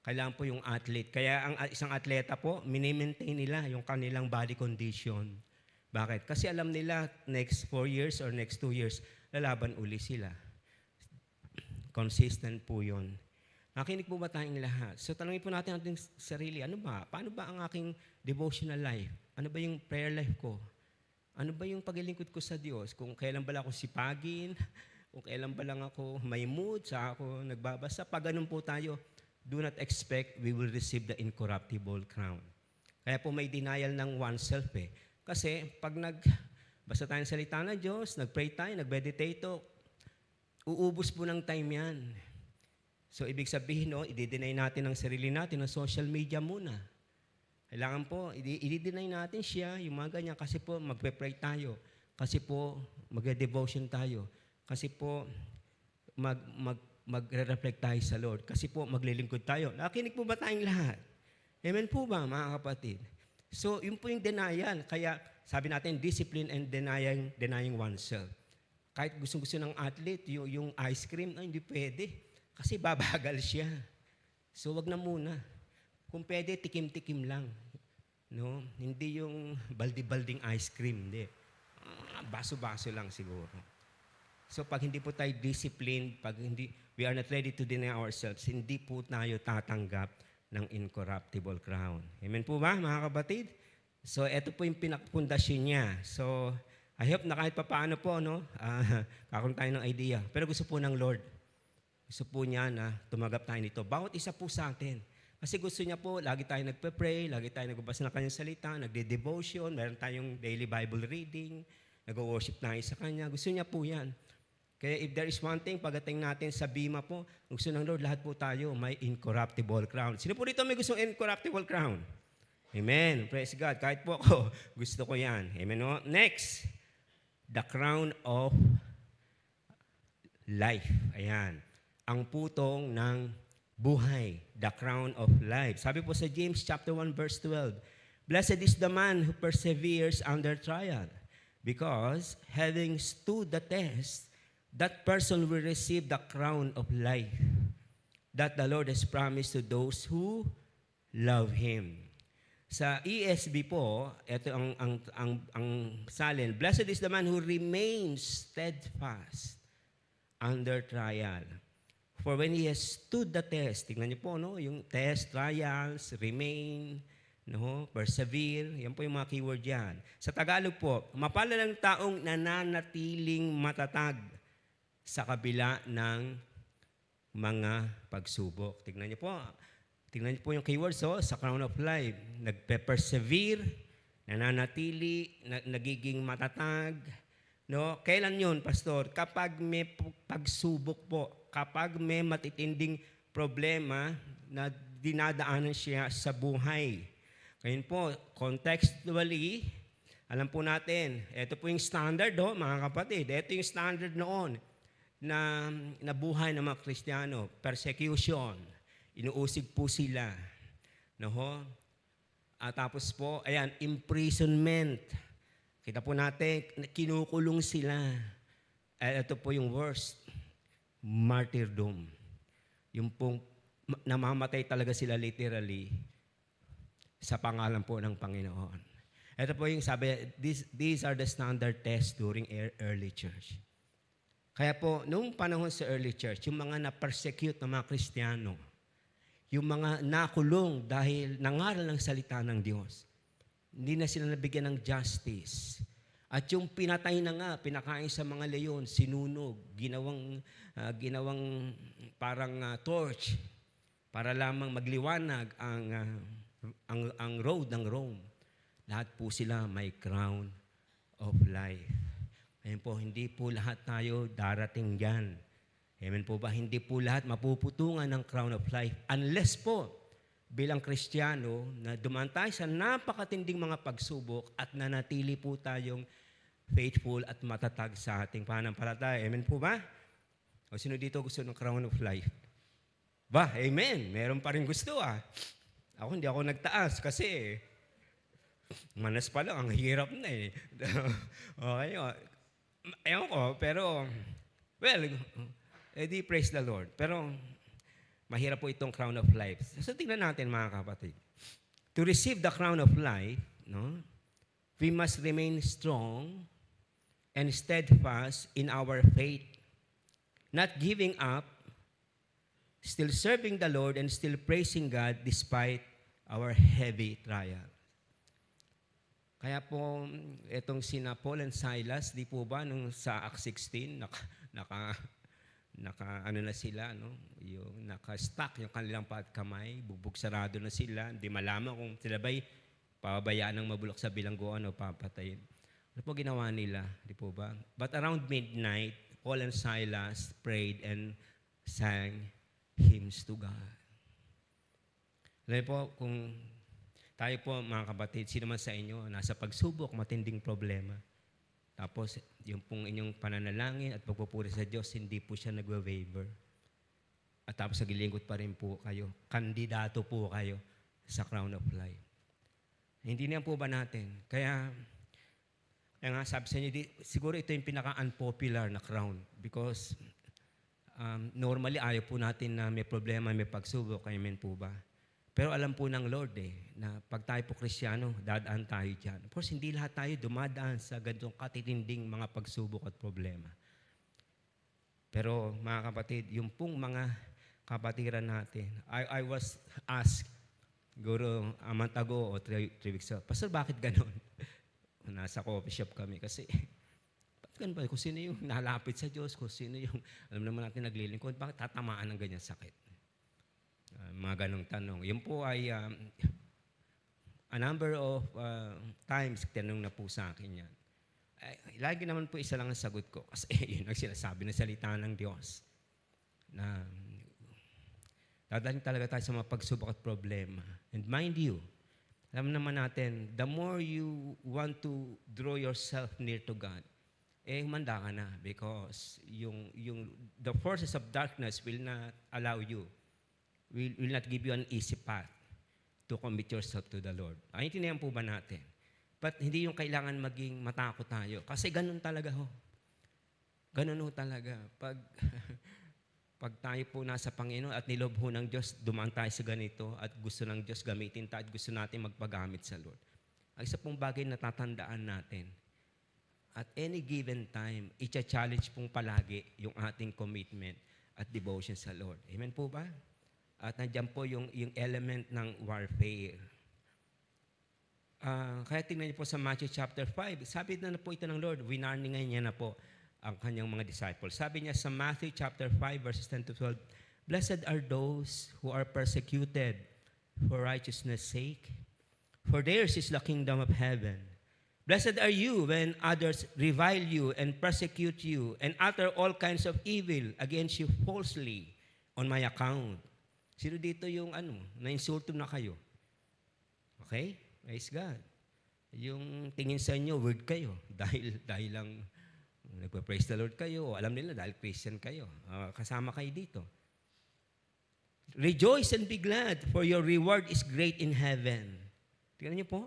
Kailangan po yung athlete. Kaya ang isang atleta po, mini-maintain nila yung kanilang body condition. Bakit? Kasi alam nila next 4 years or next 2 years, lalaban uli sila. Consistent po yun. Nakinig po ba tayong lahat? So tanongin po natin ating sarili, paano ba ang aking devotional life? Ano ba yung prayer life ko? Ano ba yung paglilingkod ko sa Diyos? Kung kailan ba lang ako sipagin, kung kailan ba lang ako may mood, sa ako nagbabasa, pag ganun po tayo, do not expect we will receive the incorruptible crown. Kaya po may denial ng oneself eh. Kasi pag nagbasa tayo ng salita ng Diyos, nagpray tayo, nagmeditate, uubos po ng time yan. So, ibig sabihin, i-deny natin ang sarili natin ng social media muna. Kailangan po, i-deny natin siya, yung mga ganyan, kasi po, magpe-pray tayo. Kasi po, magre-devotion tayo. Kasi po, magre-reflect tayo sa Lord. Kasi po, maglilingkod tayo. Nakinig po ba tayong lahat? Amen po ba, mga kapatid? So, yun po yung denial. Kaya, sabi natin, discipline and denying oneself. Kahit gusto ng athlete, yung ice cream, hindi pwede. Kasi babagal siya. So wag na muna. Kung pwede, tikim-tikim lang. No? Hindi yung baldi-balding ice cream. Hindi. Baso-baso lang siguro. So pag hindi po tayo disciplined, pag hindi, we are not ready to deny ourselves, hindi po tayo tatanggap ng incorruptible crown. Amen po ba, mga kapatid? So ito po yung pinakpundasyon niya. So I hope na kahit papaano po, no, kakaroon tayo ng idea. Pero gusto po ng Lord, gusto po niya na tumaganap tayo nito. Bawat isa po sa atin. Kasi gusto niya po, lagi tayo nagpe-pray, lagi tayo nagbabasa ng kanyang salita, nagde-devotion, meron tayong daily Bible reading, nag-worship tayo sa kanya. Gusto niya po yan. Kaya if there is one thing, pagdating natin sa bima po, gusto ng Lord, lahat po tayo may incorruptible crown. Sino po dito may gustong incorruptible crown? Amen. Praise God. Kahit po ako, gusto ko yan. Amen. No? Next, the crown of life. Ayan. Ang putong ng buhay. The crown of life. Sabi po sa James chapter 1 verse 12, Blessed is the man who perseveres under trial, because having stood the test, that person will receive the crown of life that the Lord has promised to those who love Him. Sa ESV po, ito ang salin, Blessed is the man who remains steadfast under trial. For when he has stood the test, tingnan niyo po, no? Yung test, trials, remain, no? Persevere, yan po yung mga keyword yan. Sa Tagalog po, mapalad ang taong nananatiling matatag sa kabila ng mga pagsubok. Tingnan niyo po yung keywords sa crown of life. Nagpe-persevere, nananatili, nagiging matatag. No? Kailan yun, Pastor? Kapag may pagsubok po, kapag may matitinding problema na dinadaanan siya sa buhay. Ngayon po, contextually, alam po natin, ito po yung standard, mga kapatid. Ito yung standard noon na buhay ng mga Kristiyano. Persecution. Inuusig po sila. No? At tapos po, ayan, imprisonment. Kita po natin, kinukulong sila. Ito po yung worst. Martyrdom. Yung pong namamatay talaga sila literally sa pangalan po ng Panginoon. Ito po yung sabi, these are the standard tests during early church. Kaya po, noong panahon sa early church, yung mga na-persecute ng mga Kristiyano, yung mga nakulong dahil nangaral ng salita ng Diyos, hindi na sila nabigyan ng justice. At yung pinatay na nga, pinakain sa mga leyon, sinunog, ginawang parang torch para lamang magliwanag ang road ng Rome. Lahat po sila may crown of life. Ayan po, hindi po lahat tayo darating dyan. Amen po ba? Hindi po lahat mapuputungan ng crown of life. Unless po, bilang Kristiyano, na dumaan tayo sa napakatinding mga pagsubok at nanatili po tayong faithful at matatag sa ating pananampalataya. Amen po ba? O sino dito gusto ng crown of life? Ba, amen. Meron pa rin gusto Ako hindi ako nagtaas kasi manas pa lang, ang hirap na eh. Okay, ewan ko, pero, well, edi praise the Lord. Pero, mahirap po itong crown of life. So, tingnan natin mga kapatid. To receive the crown of life, no, we must remain strong and steadfast in our faith, not giving up, still serving the Lord, and still praising God despite our heavy trial. Kaya po, itong sina Paul and Silas, di po ba, nung sa Acts 16, ano na sila, no? Yung naka-stuck yung kanilang kamay, bubog sarado na sila, hindi malaman kung sila ba'y pababayaan ng mabulok sa bilangguan o papatayin. Ano po ginawa nila, di po ba? But around midnight, Paul and Silas prayed and sang hymns to God. Alam po, kung tayo po, mga kapatid, sino man sa inyo, nasa pagsubok, matinding problema. Tapos, yung pong inyong pananalangin at pagpupuri sa Diyos, hindi po siya nagwa-waver. At tapos, naglilingkod pa rin po kayo. Kandidato po kayo sa crown of life. Hindi niyan po ba natin? Kaya nga sabi sa inyo, siguro ito yung pinaka-unpopular na crown because normally ayaw po natin na may problema, may pagsubok. Amen po ba? Pero alam po ng Lord na pag tayo po Kristiyano, dadaan tayo dyan. Of course, hindi lahat tayo dumadaan sa ganitong katitinding mga pagsubok at problema. Pero mga kapatid, yung pong mga kapatiran natin, I was asked, siguro a month ago o 3 weeks ago, Pastor, bakit ganon? Nasa coffee shop kami kasi, bakit ganun ba? Kung sino yung nalapit sa Diyos, kung sino yung, alam naman natin naglilingkod, bakit tatamaan ng ganyan sakit? Mga ganong tanong. Yun po ay a number of times tinanong na po sa akin yan. Lagi naman po isa lang ang sagot ko kasi yun ang sinasabi ng salita ng Diyos na dadalhin talaga tayo sa mga pagsubok at problema. And mind you, alam naman natin, the more you want to draw yourself near to God, humanda ka na because the forces of darkness will not allow you, will not give you an easy path to commit yourself to the Lord. Ay, intindihan po ba natin? But hindi yung kailangan maging matakot tayo. Kasi ganun talaga ho. Ganun ho talaga. Pag tayo po nasa Panginoon at nilob ho ng Diyos, dumaan tayo sa ganito at gusto ng Diyos gamitin tayo at gusto natin magpagamit sa Lord. Ang isa pong bagay na tatandaan natin, at any given time, i-challenge pong palagi yung ating commitment at devotion sa Lord. Amen po ba? At nandiyan po yung element ng warfare. Kaya tingnan niyo po sa Matthew chapter 5, sabi na po ito ng Lord, winarningan niya na po ang kanyang mga disciples. Sabi niya sa Matthew chapter 5 verses 10 to 12, Blessed are those who are persecuted for righteousness' sake, for theirs is the kingdom of heaven. Blessed are you when others revile you and persecute you and utter all kinds of evil against you falsely on my account. Sino dito yung na-insulto na kayo? Okay? Praise God. Yung tingin sa inyo, word kayo. Dahil lang nagpa-praise the Lord kayo. Alam nila dahil Christian kayo. Kasama kayo dito. Rejoice and be glad, for your reward is great in heaven. Tingnan niyo po.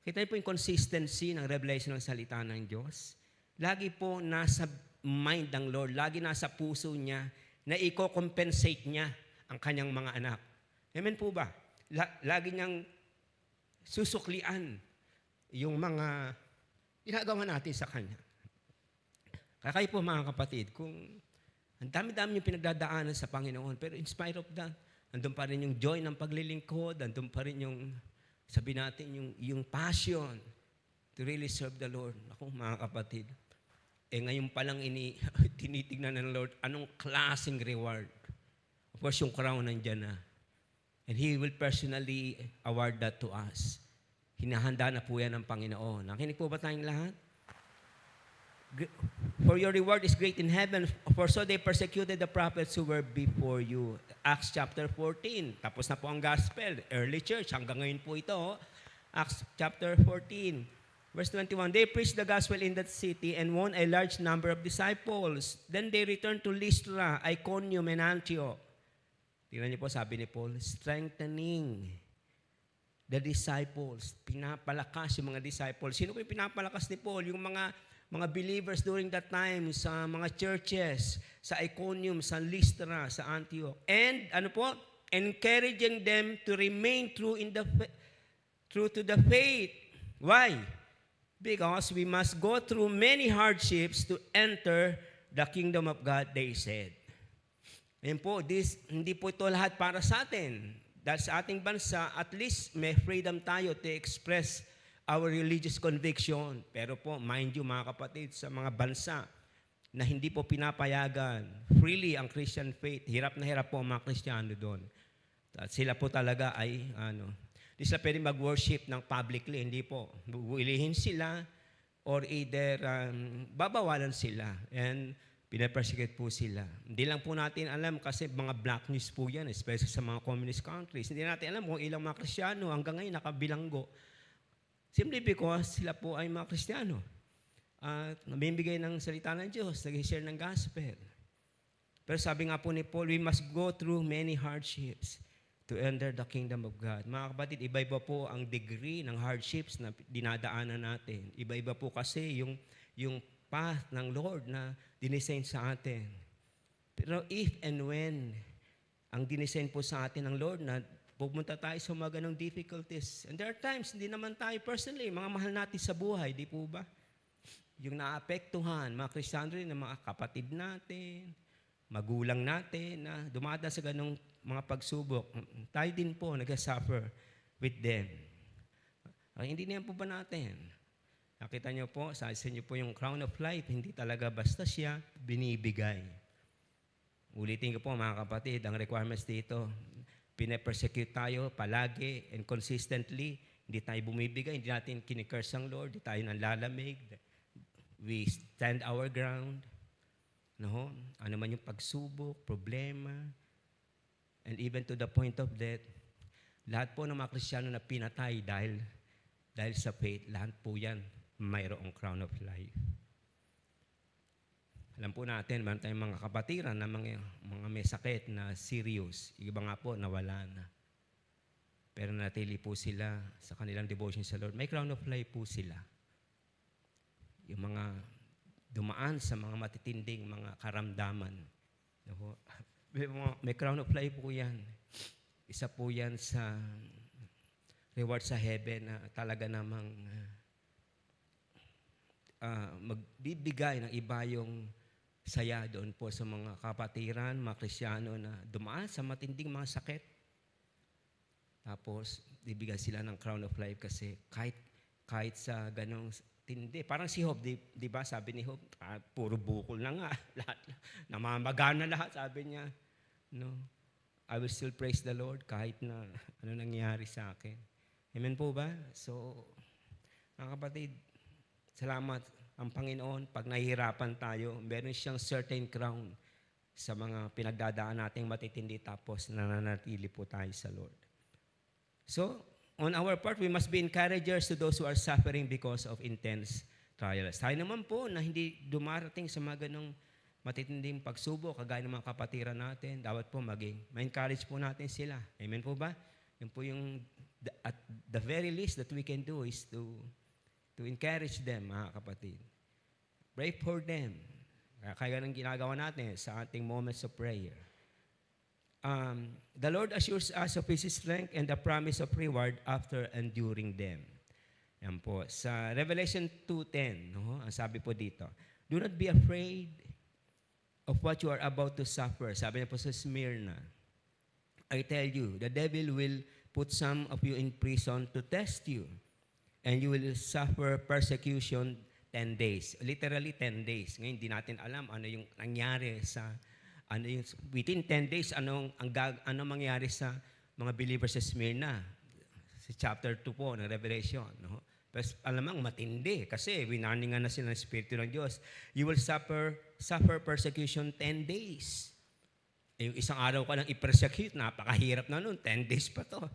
Kita niyo po yung consistency ng revelation ng salita ng Diyos. Lagi po nasa mind ng Lord, lagi nasa puso niya na i-compensate niya ang kanyang mga anak. Amen po ba? Lagi niyang susuklian yung mga ginagawa natin sa kanya. Kaya kayo po mga kapatid, kung ang dami-dami yung pinagdadaanan sa Panginoon, pero in spite of that, andun pa rin yung joy ng paglilingkod, andun pa rin yung, sabi natin, yung passion to really serve the Lord. Ako mga kapatid, ngayon pa lang tinitignan ng Lord, anong klaseng reward? Of course, yung crown nandyan na. And He will personally award that to us. Hinahanda na po yan ng Panginoon. Nakinig po ba tayong lahat? For your reward is great in heaven, for so they persecuted the prophets who were before you. Acts chapter 14. Tapos na po ang gospel. Early church. Hanggang ngayon po ito. Acts chapter 14. Verse 21. They preached the gospel in that city and won a large number of disciples. Then they returned to Lystra, Iconium, and Antioch. Tingnan niyo po, sabi ni Paul, strengthening the disciples. Pinapalakas yung mga disciples. Sino po yung pinapalakas ni Paul? Yung mga believers during that time sa mga churches, sa Iconium, sa Lystra, sa Antioch. And, encouraging them to remain true to the faith. Why? Because we must go through many hardships to enter the kingdom of God, they said. Ayan po, hindi po ito lahat para sa atin. Dahil sa ating bansa, at least may freedom tayo to express our religious conviction. Pero po, mind you mga kapatid, sa mga bansa na hindi po pinapayagan freely ang Christian faith, hirap na hirap po ang mga Kristiyano doon. At sila po talaga ay, hindi sila pwede mag-worship ng publicly, hindi po. Builihin sila or either babawalan sila. And pinapersecute po sila. Hindi lang po natin alam kasi mga black news po yan, especially sa mga communist countries. Hindi natin alam kung ilang mga Kristiyano hanggang ngayon nakabilanggo. Simply because sila po ay mga Kristiyano. At nabibigay ng salita ng Diyos, nag-share ng gospel. Pero sabi nga po ni Paul, we must go through many hardships to enter the kingdom of God. Mga kapatid, iba-iba po ang degree ng hardships na dinadaanan natin. Iba-iba po kasi yung path ng Lord na dinisign sa atin. Pero if and when ang dinesign po sa atin ng Lord na pupunta tayo sa mga ganong difficulties. And there are times, hindi naman tayo personally, mga mahal natin sa buhay, di po ba? Yung naapektuhan, mga Kristiyano rin, ng mga kapatid natin, magulang natin, na dumadaan sa ganong mga pagsubok. Tayo din po, nag-suffer with them. Ay, hindi niyan po ba natin? Nakita niyo po, sa inyo po yung crown of life, hindi talaga basta siya binibigay. Ulitin ko po mga kapatid, ang requirements dito, pinapersecute tayo palagi and consistently, hindi tayo bumibigay, hindi natin kinikurse ang Lord, hindi tayo nanlalamig, we stand our ground, no? Ano man yung pagsubok, problema, and even to the point of death, lahat po ng mga Kristiyano na pinatay dahil sa faith, lahat po yan mayroong crown of life. Alam po natin, meron tayong mga kapatiran na mga may sakit na serious. Iba nga po, nawala na. Pero natili po sila sa kanilang devotion sa Lord. May crown of life po sila. Yung mga dumaan sa mga matitinding mga karamdaman. May crown of life po yan. Isa po yan sa reward sa heaven na talaga namang magbibigay ng iba yung saya doon po sa mga kapatiran, mga Kristiyano na dumaan sa matinding mga sakit. Tapos, bibigyan sila ng crown of life kasi kahit sa ganong tindi. Parang si Job, di ba? Sabi ni Job, puro bukol na nga. Lahat, namamagana lahat, sabi niya. No, I will still praise the Lord kahit na ano nangyari sa akin. Amen po ba? So, mga kapatid, salamat ang Panginoon, pag nahihirapan tayo, meron siyang certain crown sa mga pinagdadaan nating matitindi tapos nananatili po tayo sa Lord. So, on our part, we must be encouragers to those who are suffering because of intense trials. Tayo naman po na hindi dumarating sa mga ganong matitinding pagsubok, kagaya ng mga kapatiran natin, dapat po ma-encourage po natin sila. Amen po ba? Yun po yung, at the very least that we can do is to encourage them, mga kapatid. Pray for them. Kaya ng ginagawa natin sa ating moments of prayer. The Lord assures us of His strength and the promise of reward after enduring them. Yan po. Sa Revelation 2:10, no? Ang sabi po dito, do not be afraid of what you are about to suffer. Sabi niya po sa Smyrna, I tell you, the devil will put some of you in prison to test you. And you will suffer persecution 10 days. Literally 10 days. Ngayon, hindi natin alam ano yung nangyari within 10 days, ano mangyari sa mga believers sa Smyrna. Sa chapter 2 po ng Revelation. No? Pero alamang matindi kasi winarningan na sila ng Espiritu ng Diyos. You will suffer persecution 10 days. Yung isang araw ka lang i-persecute, napakahirap na nun. 10 days pa to.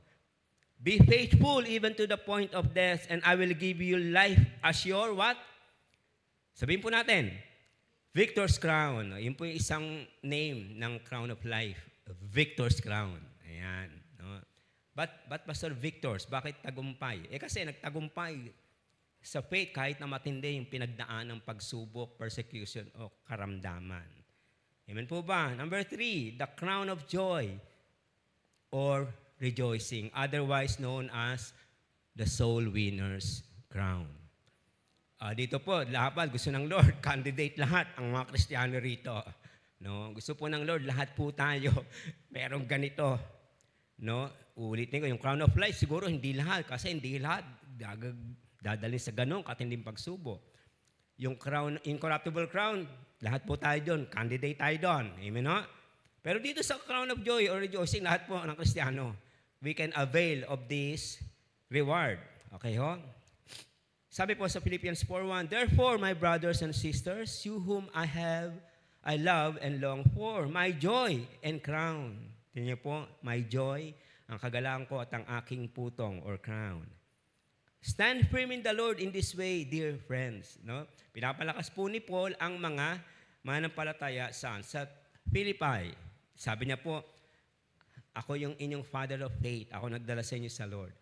Be faithful even to the point of death, and I will give you life as your what? Sabihin po natin, Victor's Crown. Yun po yung isang name ng Crown of Life. Victor's Crown. Ayan. No? But Pastor Victor's, bakit tagumpay? Kasi nagtagumpay sa faith kahit na matindi yung pinagdaan ng pagsubok, persecution, o karamdaman. Amen po ba? Number 3, the crown of joy or rejoicing, otherwise known as the soul winner's crown. Dito po, lahat gusto ng Lord, candidate lahat ang mga Kristiyano rito. No? Gusto po ng Lord, lahat po tayo, merong ganito. No? Ulitin ko, yung crown of life, siguro hindi lahat, kasi hindi lahat dadalhin sa ganong katinding pagsubok. Yung crown, incorruptible crown, lahat po tayo doon, candidate tayo doon. Amen, no? Pero dito sa crown of joy or rejoicing, lahat po ng Kristiyano, we can avail of this reward. Okay, ho? Sabi po sa Philippians 4:1, therefore, my brothers and sisters, you whom I love and long for, my joy and crown. Tingnan niyo po, my joy, ang kagalaan ko at ang aking putong or crown. Stand firm in the Lord in this way, dear friends. No? Pinapalakas po ni Paul ang mga manampalataya sa Philippi. Sabi niya po, ako yung inyong father of faith. Ako nagdala sa inyo sa Lord.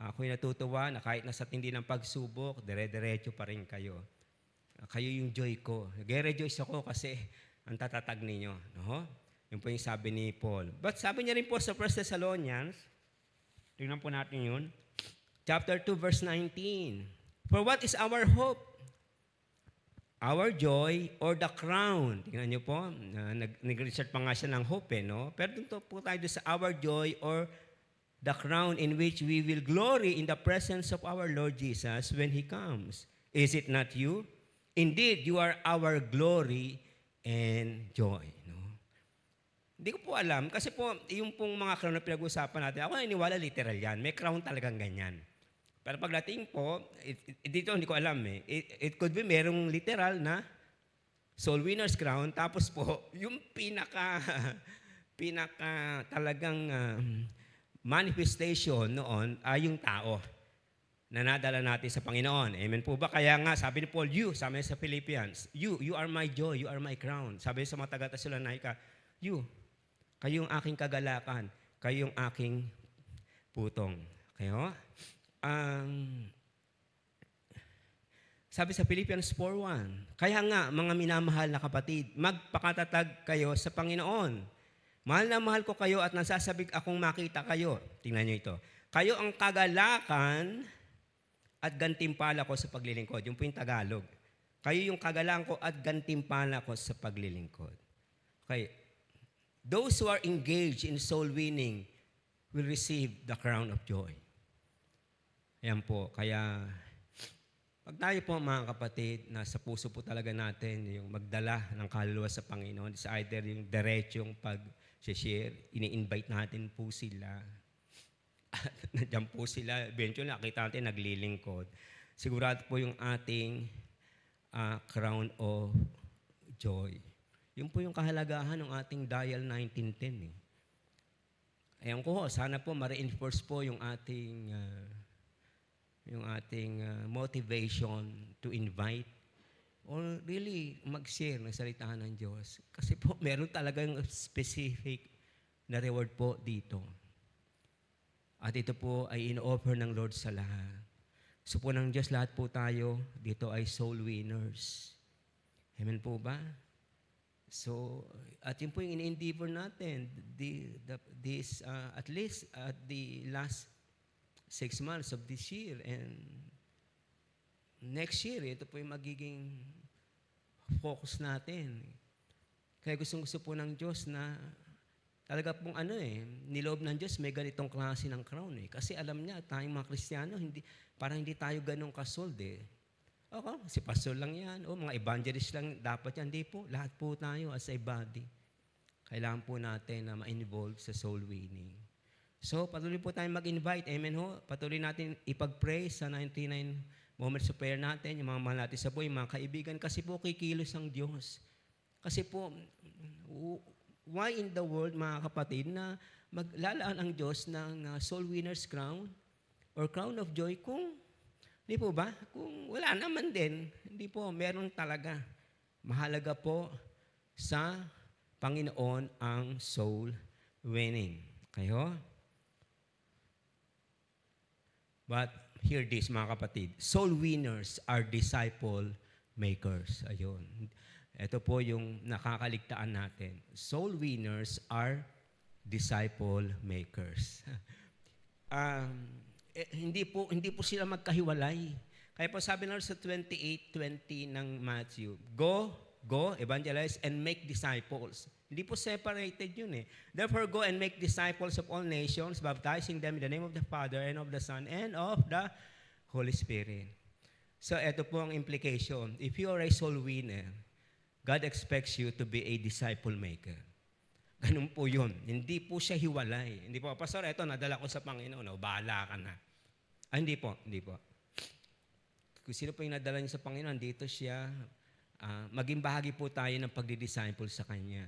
Ako'y natutuwa na kahit nasa tindi ng pagsubok, dire-diretso pa rin kayo. Kayo yung joy ko. Nag-rejoice ako kasi ang tatatag ninyo. No? Yun po yung sabi ni Paul. But sabi niya rin po sa 1 Thessalonians, tingnan po natin yun, chapter 2, verse 19. For what is our hope? Our joy or the crown? Tingnan niyo po, nag-research pa nga siya ng hope, no? Pero dito po tayo sa our joy or the crown in which we will glory in the presence of our Lord Jesus when He comes. Is it not you? Indeed, you are our glory and joy. No? Hindi ko po alam, kasi po, yung pong mga crown na pinag-usapan natin, ako naniniwala literal yan. May crown talagang ganyan. Pero pagdating po, dito hindi ko alam eh. It could be merong literal na soul winner's crown, tapos po, yung pinaka talagang manifestation noon ay yung tao na nadala natin sa Panginoon. Amen po ba? Kaya nga, sabi ni Paul, sabi sa Philippians, you are my joy, you are my crown. Sabi sa mga taga-Thessalonica, kayong aking kagalakan, kayong aking putong. Kayo? Sabi sa Philippians 4:1, kaya nga, mga minamahal na kapatid, magpakatatag kayo sa Panginoon. Mahal na mahal ko kayo at nasasabik akong makita kayo. Tingnan niyo ito. Kayo ang kagalakan at gantimpala ko sa paglilingkod. Yung po yung Tagalog. Kayo yung kagalaan ko at gantimpala ko sa paglilingkod. Okay. Those who are engaged in soul winning will receive the crown of joy. Ayan po. Kaya, pag tayo po mga kapatid, nasa puso po talaga natin yung magdala ng kaluluwa sa Panginoon. It's either yung diretsong pag-share, ini-invite natin po sila. At nandiyan po sila, eventually nakita natin naglilingkod. Sigurado po yung ating crown of joy. Yun po yung kahalagahan ng ating Dial 1910. Eh. Ayan ko, sana po ma-reinforce po yung ating motivation to invite or really mag-share ng salita ng Diyos. Kasi po meron talagang specific na reward po dito. At ito po ay in-offer ng Lord sa lahat. So po ng Diyos, lahat po tayo dito ay soul winners. Amen po ba? So, at yun po yung in-endeavor natin. At least at the last 6 months of this year and next year, ito po yung magiging focus natin. Kaya gustong-gusto po ng Diyos na talaga pong niloob ng Diyos may ganitong klase ng crown eh. Kasi alam niya, tayong mga Kristiyano, parang hindi tayo ganong kasold eh. Okay, si pastor lang yan, mga evangelist lang dapat yan. Hindi po, lahat po tayo as a body. Kailangan po natin na ma-involve sa soul winning. So, patuloy po tayong mag-invite. Amen ho. Patuloy natin ipag-pray sa 99 moments of prayer natin, yung mga mahal natin sa buhay, mga kaibigan, kasi po kikilos ang Diyos. Kasi po, why in the world, mga kapatid, na maglalaan ang Diyos ng soul winner's crown or crown of joy kung, hindi po ba? Kung wala naman din, hindi po, meron talaga. Mahalaga po sa Panginoon ang soul winning. Kayo? But hear this, mga kapatid. Soul winners are disciple makers. Ayun. Ito po yung nakakaligtaan natin. Soul winners are disciple makers. Hindi po sila magkahiwalay. Kaya po sabi na sa 28:20 ng Matthew, Go, evangelize, and make disciples. Hindi po separated yun eh. Therefore, go and make disciples of all nations, baptizing them in the name of the Father, and of the Son, and of the Holy Spirit. So, ito po ang implication. If you are a soul winner, God expects you to be a disciple maker. Ganun po yun. Hindi po siya hiwalay. Hindi po, Pastor, eto, nadala ko sa Panginoon. Bahala ka na. Hindi po. Kung sino po yung nadala niya sa Panginoon, dito siya, maging bahagi po tayo ng pagdi-disciple sa Kanya.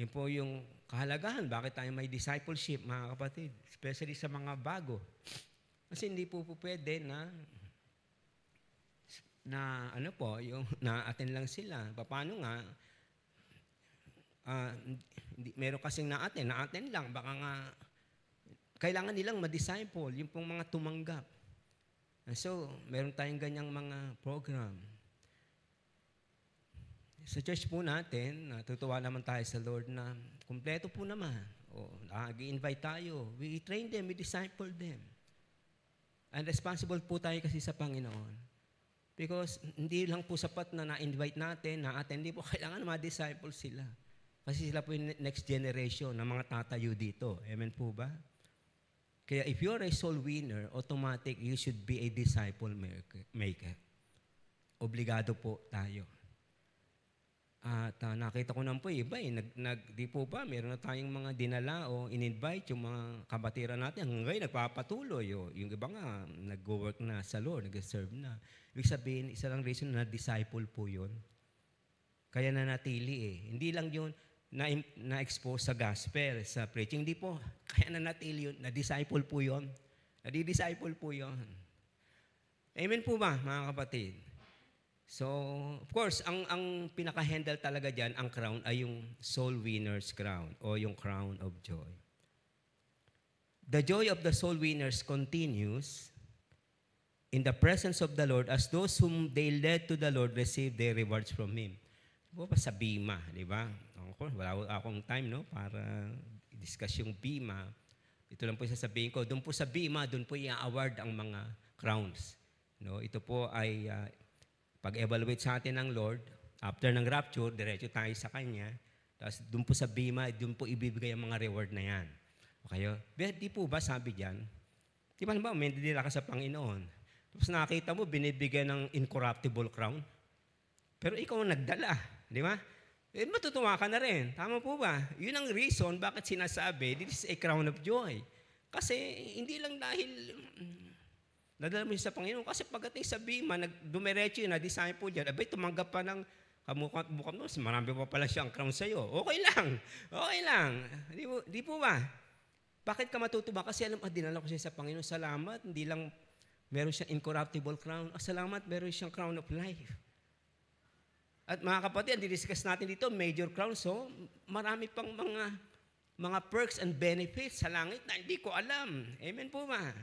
Yun po yung kahalagahan. Bakit tayo may discipleship, mga kapatid? Especially sa mga bago. Kasi hindi po pwede na yung na-attend lang sila. Paano nga, meron kasing na-attend lang. Baka nga, kailangan nilang ma-disciple, yung pong mga tumanggap. So, meron tayong ganyang mga program. Sa church po natin, natutuwa naman tayo sa Lord na kumpleto po naman. O, nag-i-invite tayo. We train them, we disciple them. And responsible po tayo kasi sa Panginoon. Because hindi lang po sapat na na-invite natin, na-attend, hindi po kailangan ma-disciple sila. Kasi sila po yung next generation ng mga tatayo dito. Amen po ba? Kaya if you're a soul winner, automatic, you should be a disciple maker. Obligado po tayo. At nakita ko naman po iba di po ba, meron na tayong mga dinala o in-invite yung mga kabatiran natin. Hanggang ngayon, nagpapatuloy. Yung iba nga, nag-work na sa Lord, nag-serve na. Ibig sabihin, isa lang reason na disciple po yun. Kaya nanatili eh. Hindi lang yun na-expose sa gospel, sa preaching. Hindi po. Kaya nanatili yun. Na-disciple po yun. Nadi-disciple po yun. Amen po ba, mga kapatid? So, of course, ang pinaka-handle talaga dyan, ang crown, ay yung soul winner's crown o yung crown of joy. The joy of the soul winners continues in the presence of the Lord as those whom they led to the Lord receive their rewards from Him. Diba pa sa Bima, di ba? Wala akong time, no, para i-discuss yung Bima. Ito lang po sasabihin ko. Doon po sa Bima, doon po i-award ang mga crowns. No, ito po ay pag-evaluate sa atin ng Lord, after ng rapture, diretso tayo sa Kanya. Tapos doon po sa Bima, doon po ibibigay ang mga reward na yan. Okay? Di po ba sabi diyan? Di ba may dinila ka sa Panginoon? Tapos nakita mo, binibigyan ng incorruptible crown. Pero ikaw ang nagdala. Di ba? Matutuwa ka na rin. Tama po ba? Yun ang reason bakit sinasabi, this is a crown of joy. Kasi hindi lang dahil nadala mo siya sa Panginoon. Kasi pagdating sa Bima, dumiretso yun, na-disciple dyan, abay, tumanggap pa ng kamukha mo, marami pa pala siyang crown sa'yo. Okay lang. Okay lang. Di po ba? Bakit ka matutuwa? Kasi alam, dinala ko siya sa Panginoon. Salamat. Hindi lang meron siyang incorruptible crown. Salamat, meron siyang crown of life. At mga kapatid, di-discuss natin dito, major crown. So, marami pang mga perks and benefits sa langit na hindi ko alam. Amen po ba?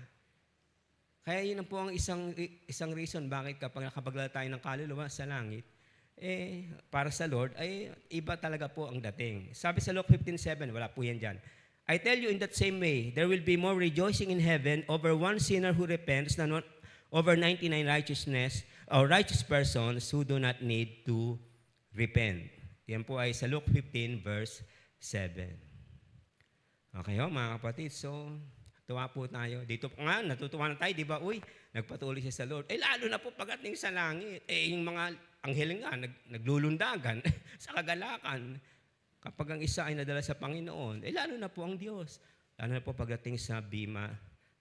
Kaya yun po ang isang reason bakit kapag nakapaglala tayo ng kaluluwa sa langit, para sa Lord, ay iba talaga po ang dating. Sabi sa Luke 15:7, wala po yan dyan. I tell you in that same way, there will be more rejoicing in heaven over one sinner who repents than over 99 righteous persons who do not need to repent. Yan po ay sa Luke 15 verse 7. Okay mga kapatid, so tuwa po tayo. Dito nga, natutuwa na tayo, di ba? Uy, nagpatuloy siya sa Lord. Lalo na po pagdating sa langit. Yung mga anghel nga, naglulundagan sa kagalakan. Kapag ang isa ay nadala sa Panginoon, lalo na po ang Diyos. Lalo na po pagdating sa Bima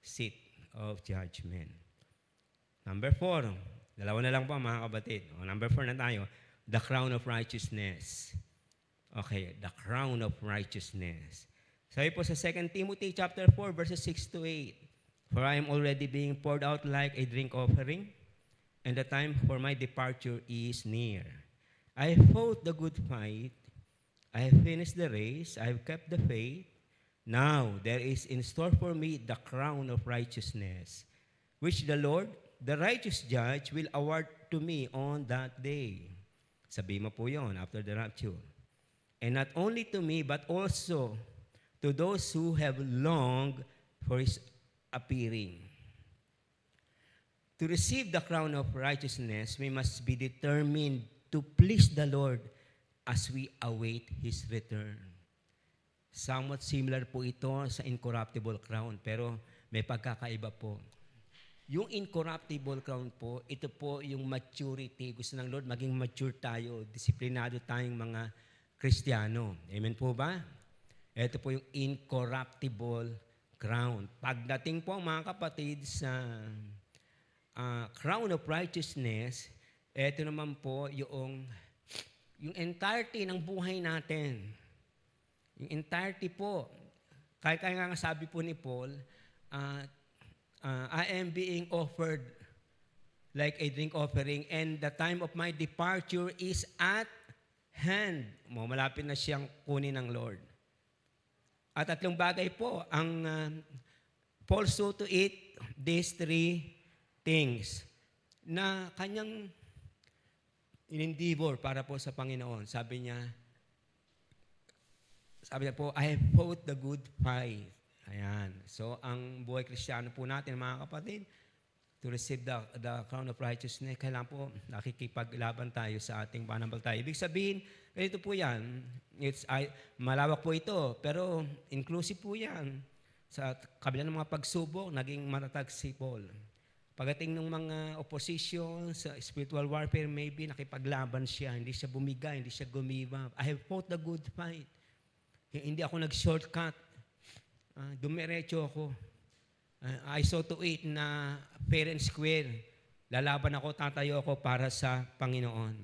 seat of judgment. Number 4. Dalawa na lang po mga kapatid. Number 4 na tayo. The crown of righteousness. Okay, the crown of righteousness. Sabi po sa 2 Timothy chapter 4, verses 6 to 8, For I am already being poured out like a drink offering, and the time for my departure is near. I have fought the good fight, I have finished the race, I have kept the faith. Now there is in store for me the crown of righteousness, which the Lord, the righteous judge, will award to me on that day. Sabi mo po yun, after the rapture. And not only to me, but also to those who have longed for His appearing. To receive the crown of righteousness, we must be determined to please the Lord as we await His return. Somewhat similar po ito sa incorruptible crown, pero may pagkakaiba po. Yung incorruptible crown po, ito po yung maturity. Gusto ng Lord, maging mature tayo, disiplinado tayong mga Kristiyano. Amen po ba? Ito po yung incorruptible crown. Pagdating po mga kapatid sa crown of righteousness, ito naman po yung entirety ng buhay natin. Yung entirety po. Kaya nga sabi po ni Paul, I am being offered like a drink offering, and the time of my departure is at hand. Malapit na siyang kunin ng Lord. At tatlong bagay po ang Paul saw to it these 3 things na kanyang in-endeavor para po sa Panginoon. Sabi niya po, I have fought the good fight. Ayan. So, ang buhay Kristiyano po natin, mga kapatid, to receive the crown of righteousness, kailangan po nakikipaglaban tayo sa ating pananampalataya. Ibig sabihin, ganito po yan, malawak po ito, pero inclusive po yan. Sa kabila ng mga pagsubok, naging matatag si Paul. Pagdating ng mga opposition sa spiritual warfare, maybe nakipaglaban siya, hindi siya bumigay, hindi siya gumiba. I have fought the good fight. Hindi ako nag-shortcut. Dumiretso ako. I saw to it na fair and square. Lalaban ako, tatayo ako para sa Panginoon.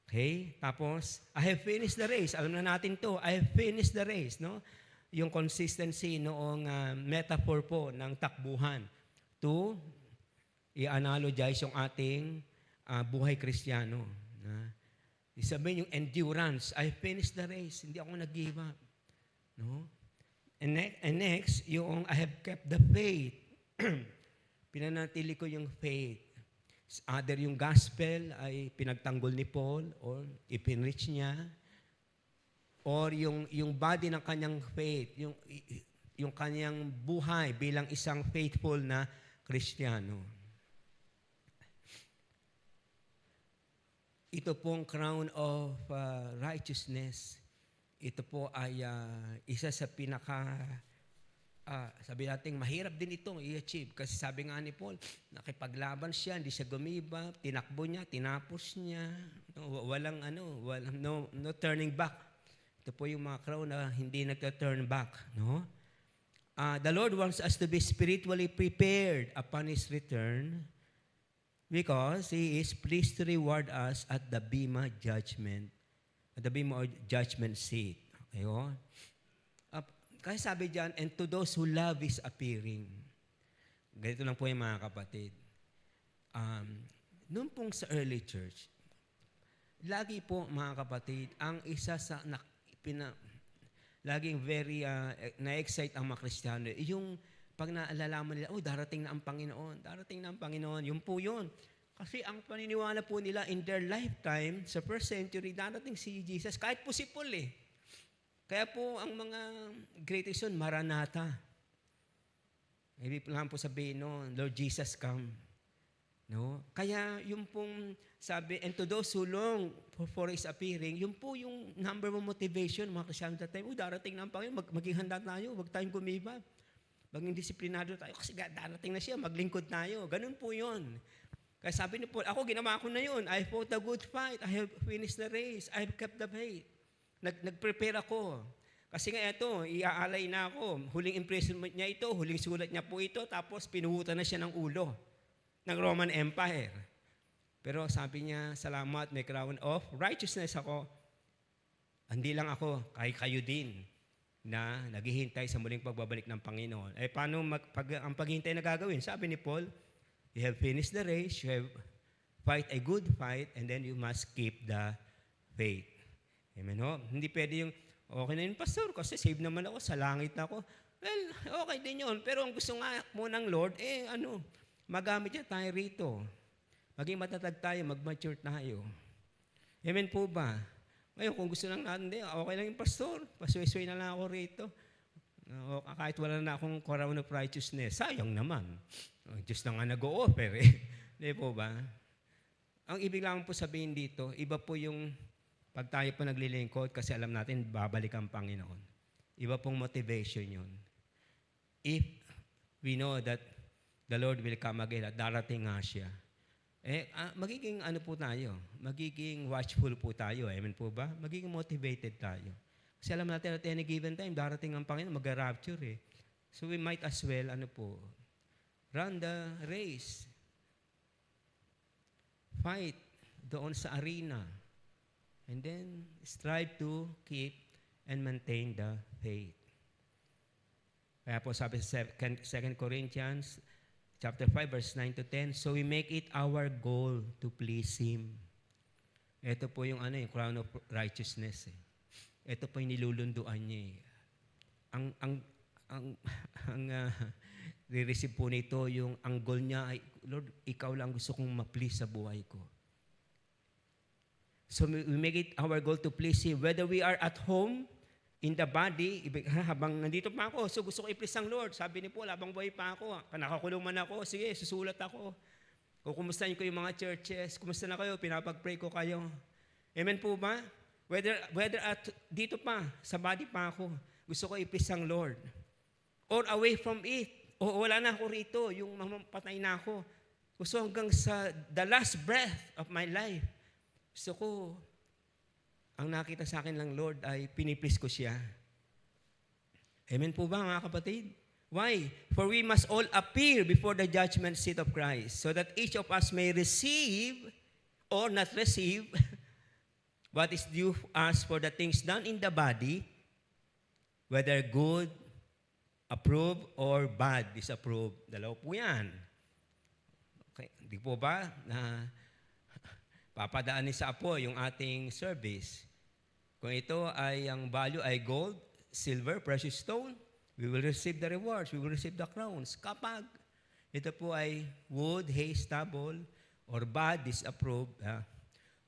Okay? Tapos, I have finished the race. Alam na natin to. I have finished the race. No? Yung consistency noong metaphor po ng takbuhan to i-analogize yung ating buhay Kristiyano. Isabihin yung endurance. I finished the race. Hindi ako nag-give up. No? And next, yung I have kept the faith. Pinanatili ko yung faith. Either yung gospel ay pinagtanggol ni Paul or ipinreach niya, or yung body ng kanyang faith, yung kanyang buhay bilang isang faithful na Kristiyano. Ito pong crown of righteousness, ito po ay isa sa sabi natin, mahirap din itong i-achieve. Kasi sabi nga ni Paul, nakipaglaban siya, hindi siya gumiba, tinakbo niya, tinapos niya, no turning back. Ito po yung mga crown na hindi nagta-turn back. No? The Lord wants us to be spiritually prepared upon His return, because He is pleased to reward us at the Bema judgment. At the Bema judgment seat. Ayun. Kasi sabi diyan, and to those who love His appearing. Ganito lang po yung mga kapatid. Noon pong sa early church, lagi po mga kapatid, ang isa sa laging very na-excite ang mga Kristiyano, yung pag naalalaman nila, darating na ang Panginoon, darating na ang Panginoon, yun po yun. Kasi ang paniniwala po nila in their lifetime, sa first century, darating si Jesus, kahit po si Paul eh. Kaya po ang mga greatest yun, Maranatha. Ibig lang po sabihin, no, Lord Jesus, come. No? Kaya yung pong sabi, and to those who long for His appearing, yun po yung number one motivation, mga Kristiyano that time, darating na ang Panginoon, maging handa tayo, huwag tayong gumiba. Maging disiplinado tayo kasi darating na siya, maglingkod tayo. Ganun po yun. Kaya sabi ni Paul, ako ginawa ko na yun. I fought the good fight. I have finished the race. I have kept the faith. Nag-prepare ako. Kasi nga ito, iaalay na ako. Huling imprisonment niya ito, huling sulat niya po ito, tapos pinuhutan na siya ng ulo ng Roman Empire. Pero sabi niya, salamat, may crown of righteousness ako. Hindi lang ako, kayo din, na naghihintay sa muling pagbabalik ng Panginoon. Paano ang paghihintay na gagawin? Sabi ni Paul, you have finished the race, you have fight a good fight, and then you must keep the faith. Amen, ho? Hindi pwede yung, okay na yun, pastor, kasi save naman ako, sa langit na ako. Well, okay din yun. Pero ang gusto nga mo ng Lord, magamit niya tayo rito. Maging matatag tayo, mag-mature tayo. Amen po ba? Ngayon, kung gusto lang natin, okay lang yung pastor. Pasway-sway na lang ako rito. Kahit wala na akong crown of righteousness. Sayang naman. Diyos na nga nag-o-offer eh. Hindi po ba? Ang ibig lang po sabihin dito, iba po yung pag tayo po naglilingkod kasi alam natin babalik ang Panginoon. Iba pong motivation yun. If we know that the Lord will come again at darating nga siya, magiging ano po tayo? Magiging watchful po tayo. Amen po ba? Magiging motivated tayo. Kasi alam natin at any given time, darating ang Panginoon, mag-rapture eh. So we might as well, run the race. Fight doon sa arena. And then, strive to keep and maintain the faith. Kaya po sabi sa 2 Corinthians chapter 5, verse 9 to 10, so we make it our goal to please Him. Ito po yung yung crown of righteousness. Ito po yung nilulunduan niya. Re-receive po nito yung ang goal niya ay, Lord, Ikaw lang gusto kong ma-please sa buhay ko. So we make it our goal to please Him. Whether we are at home, in the body, habang nandito pa ako, so gusto ko i-please ang Lord. Sabi ni Paul, habang buhay pa ako, nakakulong man ako, sige, susulat ako. Kung kumustahin ko yung mga churches, kumusta na kayo, pinapag-pray ko kayo. Amen po ba? Whether at dito pa, sa body pa ako, gusto ko i-please ang Lord. Or away from it, o wala na ako rito, yung patay na ako. Gusto hanggang sa the last breath of my life, gusto ko, ang nakita sa akin ng Lord ay piniplease ko siya. Amen po ba mga kapatid? Why? For we must all appear before the judgment seat of Christ, so that each of us may receive or not receive what is due us for the things done in the body, whether good, approved, or bad, disapproved. Dalawa po yan. Okay. Di po ba na papadaanin sa apo yung ating service? Kung ito ay ang value ay gold, silver, precious stone, we will receive the rewards, we will receive the crowns. Kapag ito po ay wood, hay, stubble, or bad, disapproved,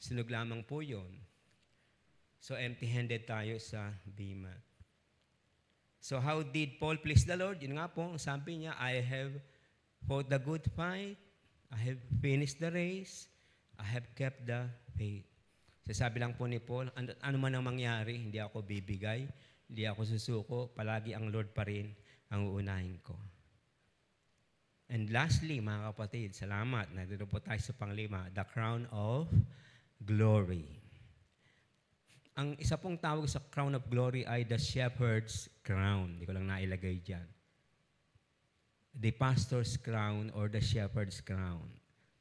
sinog lamang po yun. So empty-handed tayo sa bima. So how did Paul please the Lord? Yun nga po, sabi niya, I have fought the good fight, I have finished the race, I have kept the faith. Sasabi lang po ni Paul, ano man ang mangyari, hindi ako bibigay, hindi ako susuko, palagi ang Lord pa rin ang uunahin ko. And lastly, mga kapatid, salamat, nandito po tayo sa panglima, the crown of glory. Ang isa pong tawag sa crown of glory ay the shepherd's crown. Hindi ko lang nailagay dyan. The pastor's crown or the shepherd's crown.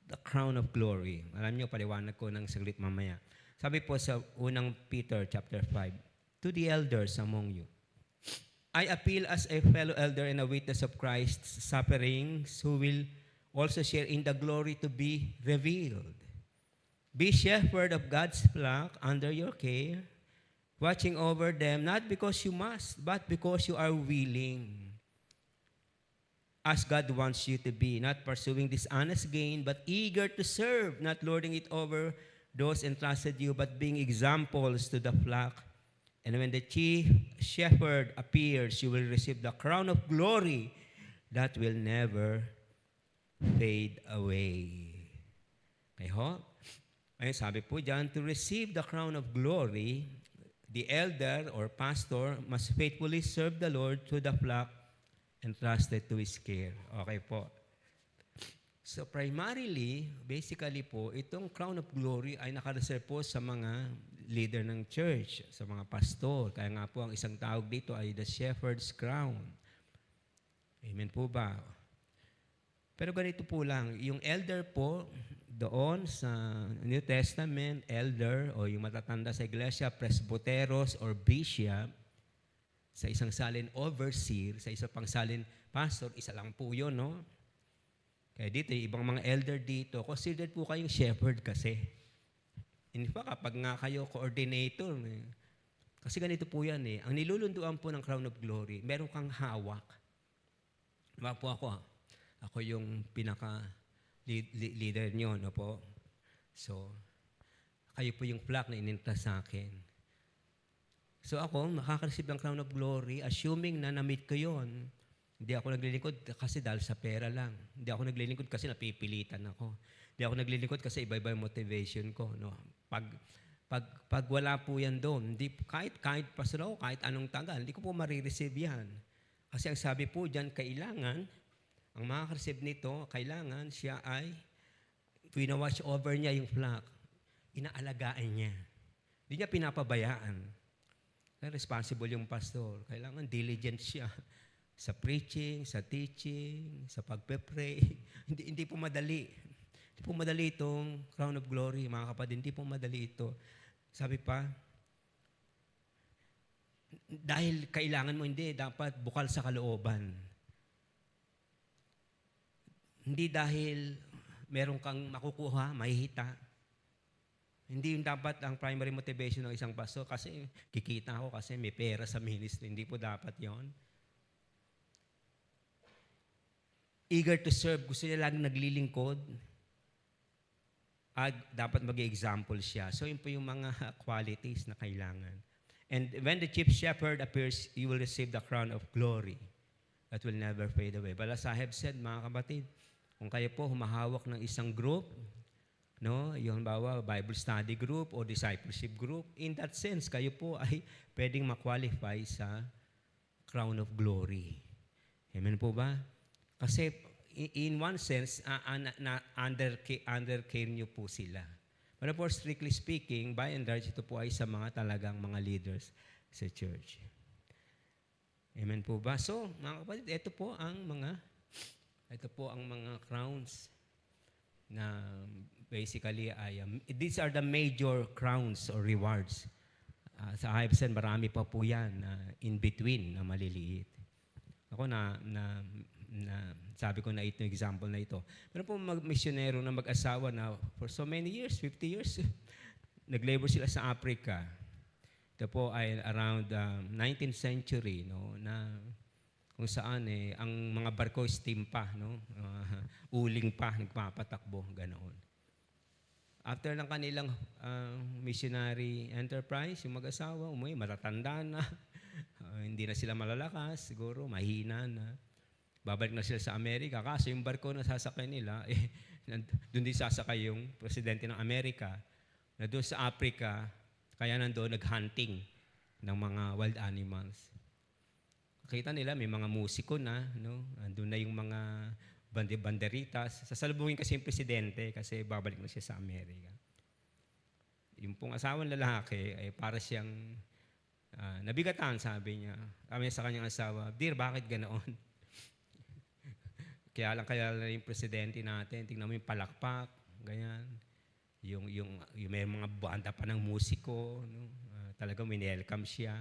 The crown of glory. Alam niyo, paliwanag ko ng saglit mamaya. Sabi po sa unang Peter chapter 5, to the elders among you, I appeal as a fellow elder and a witness of Christ's sufferings, who will also share in the glory to be revealed. Be shepherd of God's flock under your care, watching over them, not because you must, but because you are willing, as God wants you to be, not pursuing dishonest gain, but eager to serve, not lording it over those entrusted you, but being examples to the flock. And when the chief shepherd appears, you will receive the crown of glory that will never fade away. Okay ho? Ayun, sabi po dyan, to receive the crown of glory, the elder or pastor must faithfully serve the Lord to the flock entrusted to His care. Okay po. So primarily, basically po, itong crown of glory ay nakareserve po sa mga leader ng church, sa mga pastor. Kaya nga po, ang isang tawag dito ay the shepherd's crown. Amen po ba? Pero ganito po lang, yung elder po, doon sa New Testament, elder o yung matatanda sa iglesia, presbyteros or bishop, sa isang salin overseer, sa isang pang salin pastor, isa lang po yun, no? Kaya dito, ibang mga elder dito, considered po kayong shepherd kasi. In fact, kapag nga kayo coordinator, kasi ganito po yan eh, ang nilulunduan po ng crown of glory, meron kang hawak. Diba po ako yung pinaka-leader nyo, no po? So, kayo po yung flock na ininta sa akin. So ako, makaka-receive ng crown of glory, assuming na na-meet ko yun. Hindi ako naglilingkod kasi dahil sa pera lang. Hindi ako naglilingkod kasi napipilitan ako. Hindi ako naglilingkod kasi iba-iba yung motivation ko. No? Pag wala po yan doon, hindi, kahit pastor ako, kahit anong tagal, hindi ko po marireceive yan. Kasi ang sabi po dyan, kailangan, ang makaka-receive nito, kailangan siya ay, pina-watch over niya yung flock. Inaalagaan niya. Hindi niya pinapabayaan. Kaya responsible yung pastor. Kailangan diligent siya. Sa preaching, sa teaching, sa pagpe-pray. Hindi po madali. Hindi po madali itong crown of glory, mga kapatid. Hindi po madali ito. Sabi pa, dahil kailangan mo, hindi, dapat bukal sa kalooban. Hindi dahil meron kang makukuha, mahihita. Hindi yung dapat ang primary motivation ng isang pastor kasi kikita ako kasi may pera sa ministry. Hindi po dapat yon. Eager to serve, gusto niya laging naglilingkod. dapat mag-example siya. So, yun po yung mga qualities na kailangan. And when the chief shepherd appears, you will receive the crown of glory that will never fade away. Bala Sahib said, mga kapatid, kung kayo po humahawak ng isang group, no, yung bawa Bible study group o discipleship group, in that sense, kayo po ay pwedeng ma-qualify sa crown of glory. Amen po ba? Kasi in one sense, under care nyo po sila. But of course, strictly speaking, by and large, ito po ay sa mga talagang mga leaders sa church. Amen po ba? So, mga kapatid, ito po ang mga crowns na basically these are the major crowns or rewards. Sa Hibsen, marami pa po yan in between na maliliit. Ako sabi ko na ito yung example na ito. Pero po misyonero na mag-asawa na for so many years, 50 years, nag-labor sila sa Africa. Ito po ay around 19th century, no, na kung saan ang mga barko steam pa, no, uling pa, nagpapatakbo, ganoon. After ng kanilang missionary enterprise, yung mag-asawa, matatanda na, hindi na sila malalakas, siguro, mahina na. Babalik na sila sa Amerika. Kasi yung barko na sasakay nila, doon din sasakay yung presidente ng Amerika, na doon sa Africa, kaya nandoon nag-hunting ng mga wild animals. Kita nila, may mga musiko na, no? Andun na yung mga banderitas. Sasalubungin kasi yung presidente kasi babalik na siya sa Amerika. Yung pong asawang lalaki ay para siyang nabigatan, sabi niya. Kami sa kanyang asawa, "Dear, bakit ganoon?" Kaya lang yung presidente natin, tingnan mo yung palakpak, ganyan. Yung may mga banda pa ng musiko, no? Talagang winelcome siya.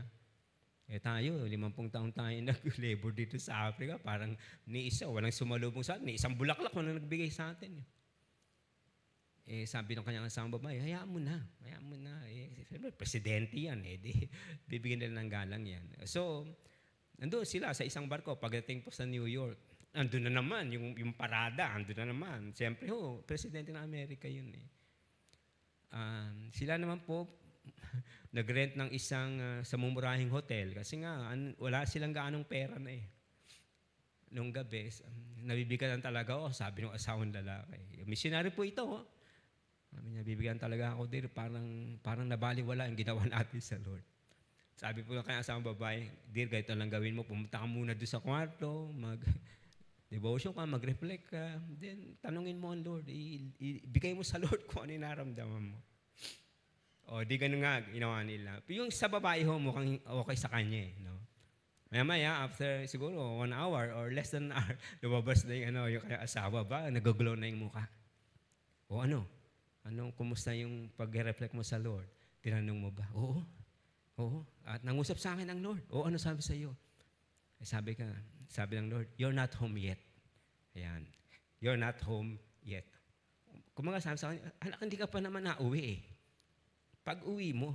Tayo, 50 taon tayo nag-labor dito sa Africa, parang ni isa, walang sumalubong sa atin, ni isang bulaklak walang nagbigay sa atin. Sabi ng kanyang asawang babae, hayaan mo na. Presidente yan, bibigyan nila ng galang yan. So, nandun sila sa isang barko, pagdating po sa New York, andun na naman, yung parada, andun na naman. Siyempre, presidente ng Amerika yun. Sila naman po, nag-rent ng isang sa mumurahing hotel kasi nga, wala silang gaanong pera na Nung gabi, nabibigyan talaga ako, sabi ng asawang lalaki. Missionary po ito, Sabi niya, bibigyan talaga ako dir, parang nabaliwala ang ginawa natin sa Lord. Sabi po kaya asawang babae, dir, ganito lang gawin mo, pumunta ka muna doon sa kwarto, mag-devotion ka, mag-reflect ka, then tanungin mo ang Lord, ibigay mo sa Lord kung ano yung naramdaman mo. O, di ganun nga, ginawa nila. Yung sa babae mukhang okay sa kanya, no? Maya, after siguro 1 hour or less than an hour, lumabas na yung kaya asawa ba, nag-glow na yung mukha. O kumusta yung pag-reflect mo sa Lord? Tinanong mo ba? Oo. At nangusap sa akin ang Lord. O, ano sabi sa iyo? Sabi ng Lord, you're not home yet. Ayan. You're not home yet. Kung mga sabi sa akin, anak, hindi ka pa naman nauwi Pag uwi mo,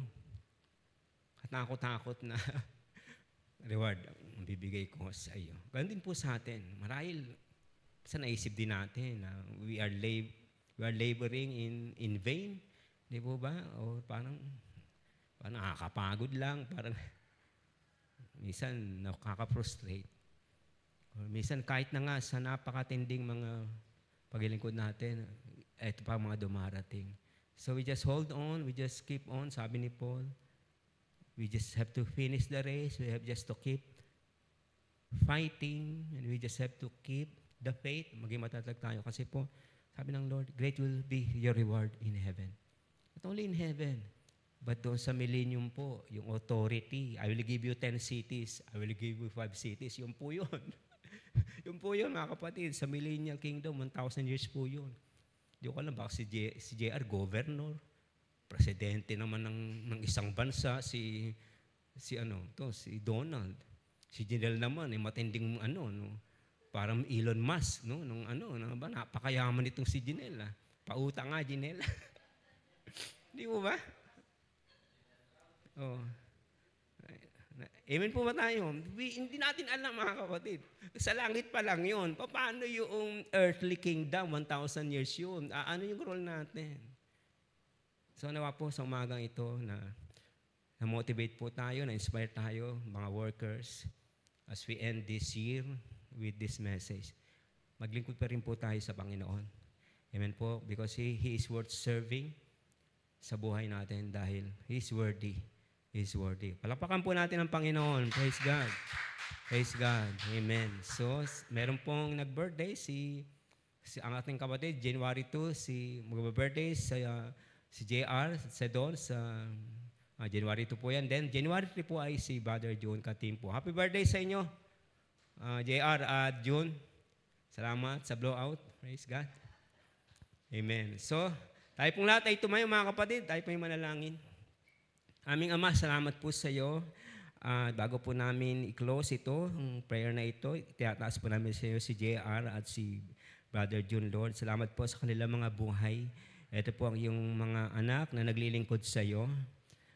katakot-takot na reward ang bibigay ko sa iyo. Ganun din po sa atin. Marahil, sa naisip din natin na we are laboring in vain. Di po ba? O parang nakakapagod lang. Parang minsan nakaka-frustrate. O minsan kahit na nga sa napakatinding mga paglilingkod natin, ito pa mga dumarating. So we just hold on, we just keep on, sabi ni Paul. We just have to finish the race, we have just to keep fighting, and we just have to keep the faith. Maging matatag tayo kasi po, sabi ng Lord, great will be your reward in heaven. Not only in heaven, but doon sa millennium po, yung authority, I will give you 10 cities, I will give you 5 cities, yun po yun. Yun po yun, mga kapatid, sa millennial kingdom, 1,000 years po yun. Di ko alam, baka si JR, governor, presidente naman ng isang bansa, si Donald. Si General naman, matinding parang Elon Musk, no? Napakayaman itong si Janelle. Pautang nga, Janelle. Di mo ba? Oh. Amen po ba tayo? Hindi natin alam, mga kapatid. Sa langit pa lang yun. Paano yung earthly kingdom, 1,000 years yun? Ano yung role natin? So nawa po sa umagang ito na motivate po tayo, na-inspire tayo, mga workers, as we end this year with this message. Maglingkod pa rin po tayo sa Panginoon. Amen po, because He is worth serving sa buhay natin dahil He is worthy. He is worthy. Palakpakan po natin ang Panginoon. Praise God. Praise God. Amen. So, meron pong nag-birthday ang ating kapatid, January 2, mag-birthday si JR, Sedon, sa January 2 po yan. Then, January 3 po ay si Brother June Katim po. Happy birthday sa inyo, JR at June. Salamat sa blowout. Praise God. Amen. So, tayo pong lahat ay tumayo mga kapatid. Tayo pong manalangin. Aming Ama, salamat po sa iyo. Bago po namin i-close ito, ang prayer na ito, itataas po namin sa iyo si JR at si Brother June, Lord. Salamat po sa kanilang mga buhay. Ito po ang iyong mga anak na naglilingkod sa iyo.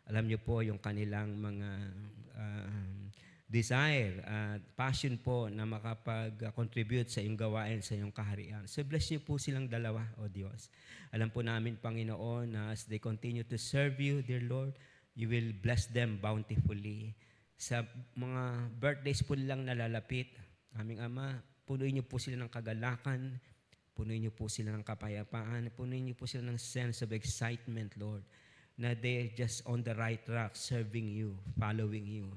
Alam niyo po yung kanilang mga desire at passion po na makapag-contribute sa iyong gawain, sa iyong kaharian. So bless niyo po silang dalawa, O Diyos. Alam po namin, Panginoon, na as they continue to serve you, dear Lord, you will bless them bountifully. Sa mga birthdays po nilang nalalapit, aming Ama, punuin niyo po sila ng kagalakan, punuin niyo po sila ng kapayapaan, punuin niyo po sila ng sense of excitement, Lord, na they're just on the right track, serving you, following you.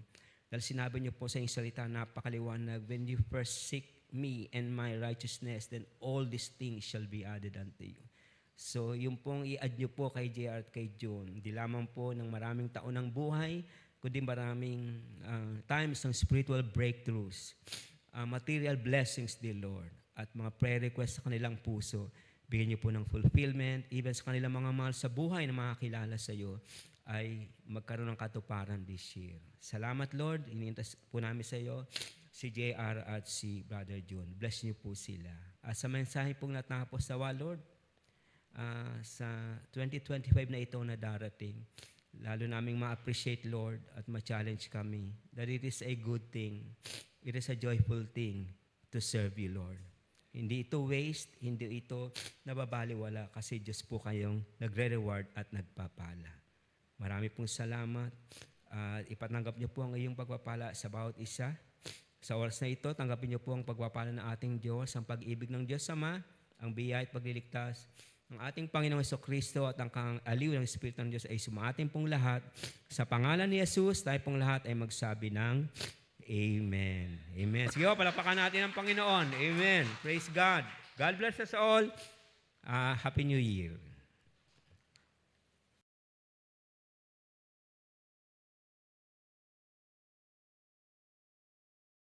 Dahil sinabi niyo po sa inyong salita, napakaliwanag, when you first seek me and my righteousness, then all these things shall be added unto you. So, yung pong i-add niyo po kay JR at kay John, di lamang po ng maraming taon ng buhay, kundi maraming times ng spiritual breakthroughs, material blessings, dear Lord, at mga prayer requests sa kanilang puso, bigyan niyo po ng fulfillment, even sa kanilang mga mahal sa buhay na makakilala sa iyo, ay magkaroon ng katuparan this year. Salamat, Lord. Iniintas po namin sa iyo si JR at si Brother June. Bless niyo po sila. At sa mensahe pong natapos sawa, Lord, sa 2025 na ito na darating, lalo naming ma-appreciate, Lord, at ma-challenge kami that it is a good thing, it is a joyful thing to serve you, Lord. Hindi ito waste, hindi ito nababaliwala kasi Diyos po kayong nagre-reward at nagpapala. Marami pong salamat. Ipatanggap niyo po ang iyong pagpapala sa bawat isa. Sa oras na ito, tanggapin niyo po ang pagpapala ng ating Diyos, ang pag-ibig ng Diyos Ama, ang biyaya at pagliligtas ng ating Panginoong Jesucristo at ang aliw ng Espiritu ng Diyos ay sumating pong lahat. Sa pangalan ni Jesus, tayo pong lahat ay magsabi ng Amen. Amen. Sige po, palapakan natin ang Panginoon. Amen. Praise God. God bless us all. Happy New Year.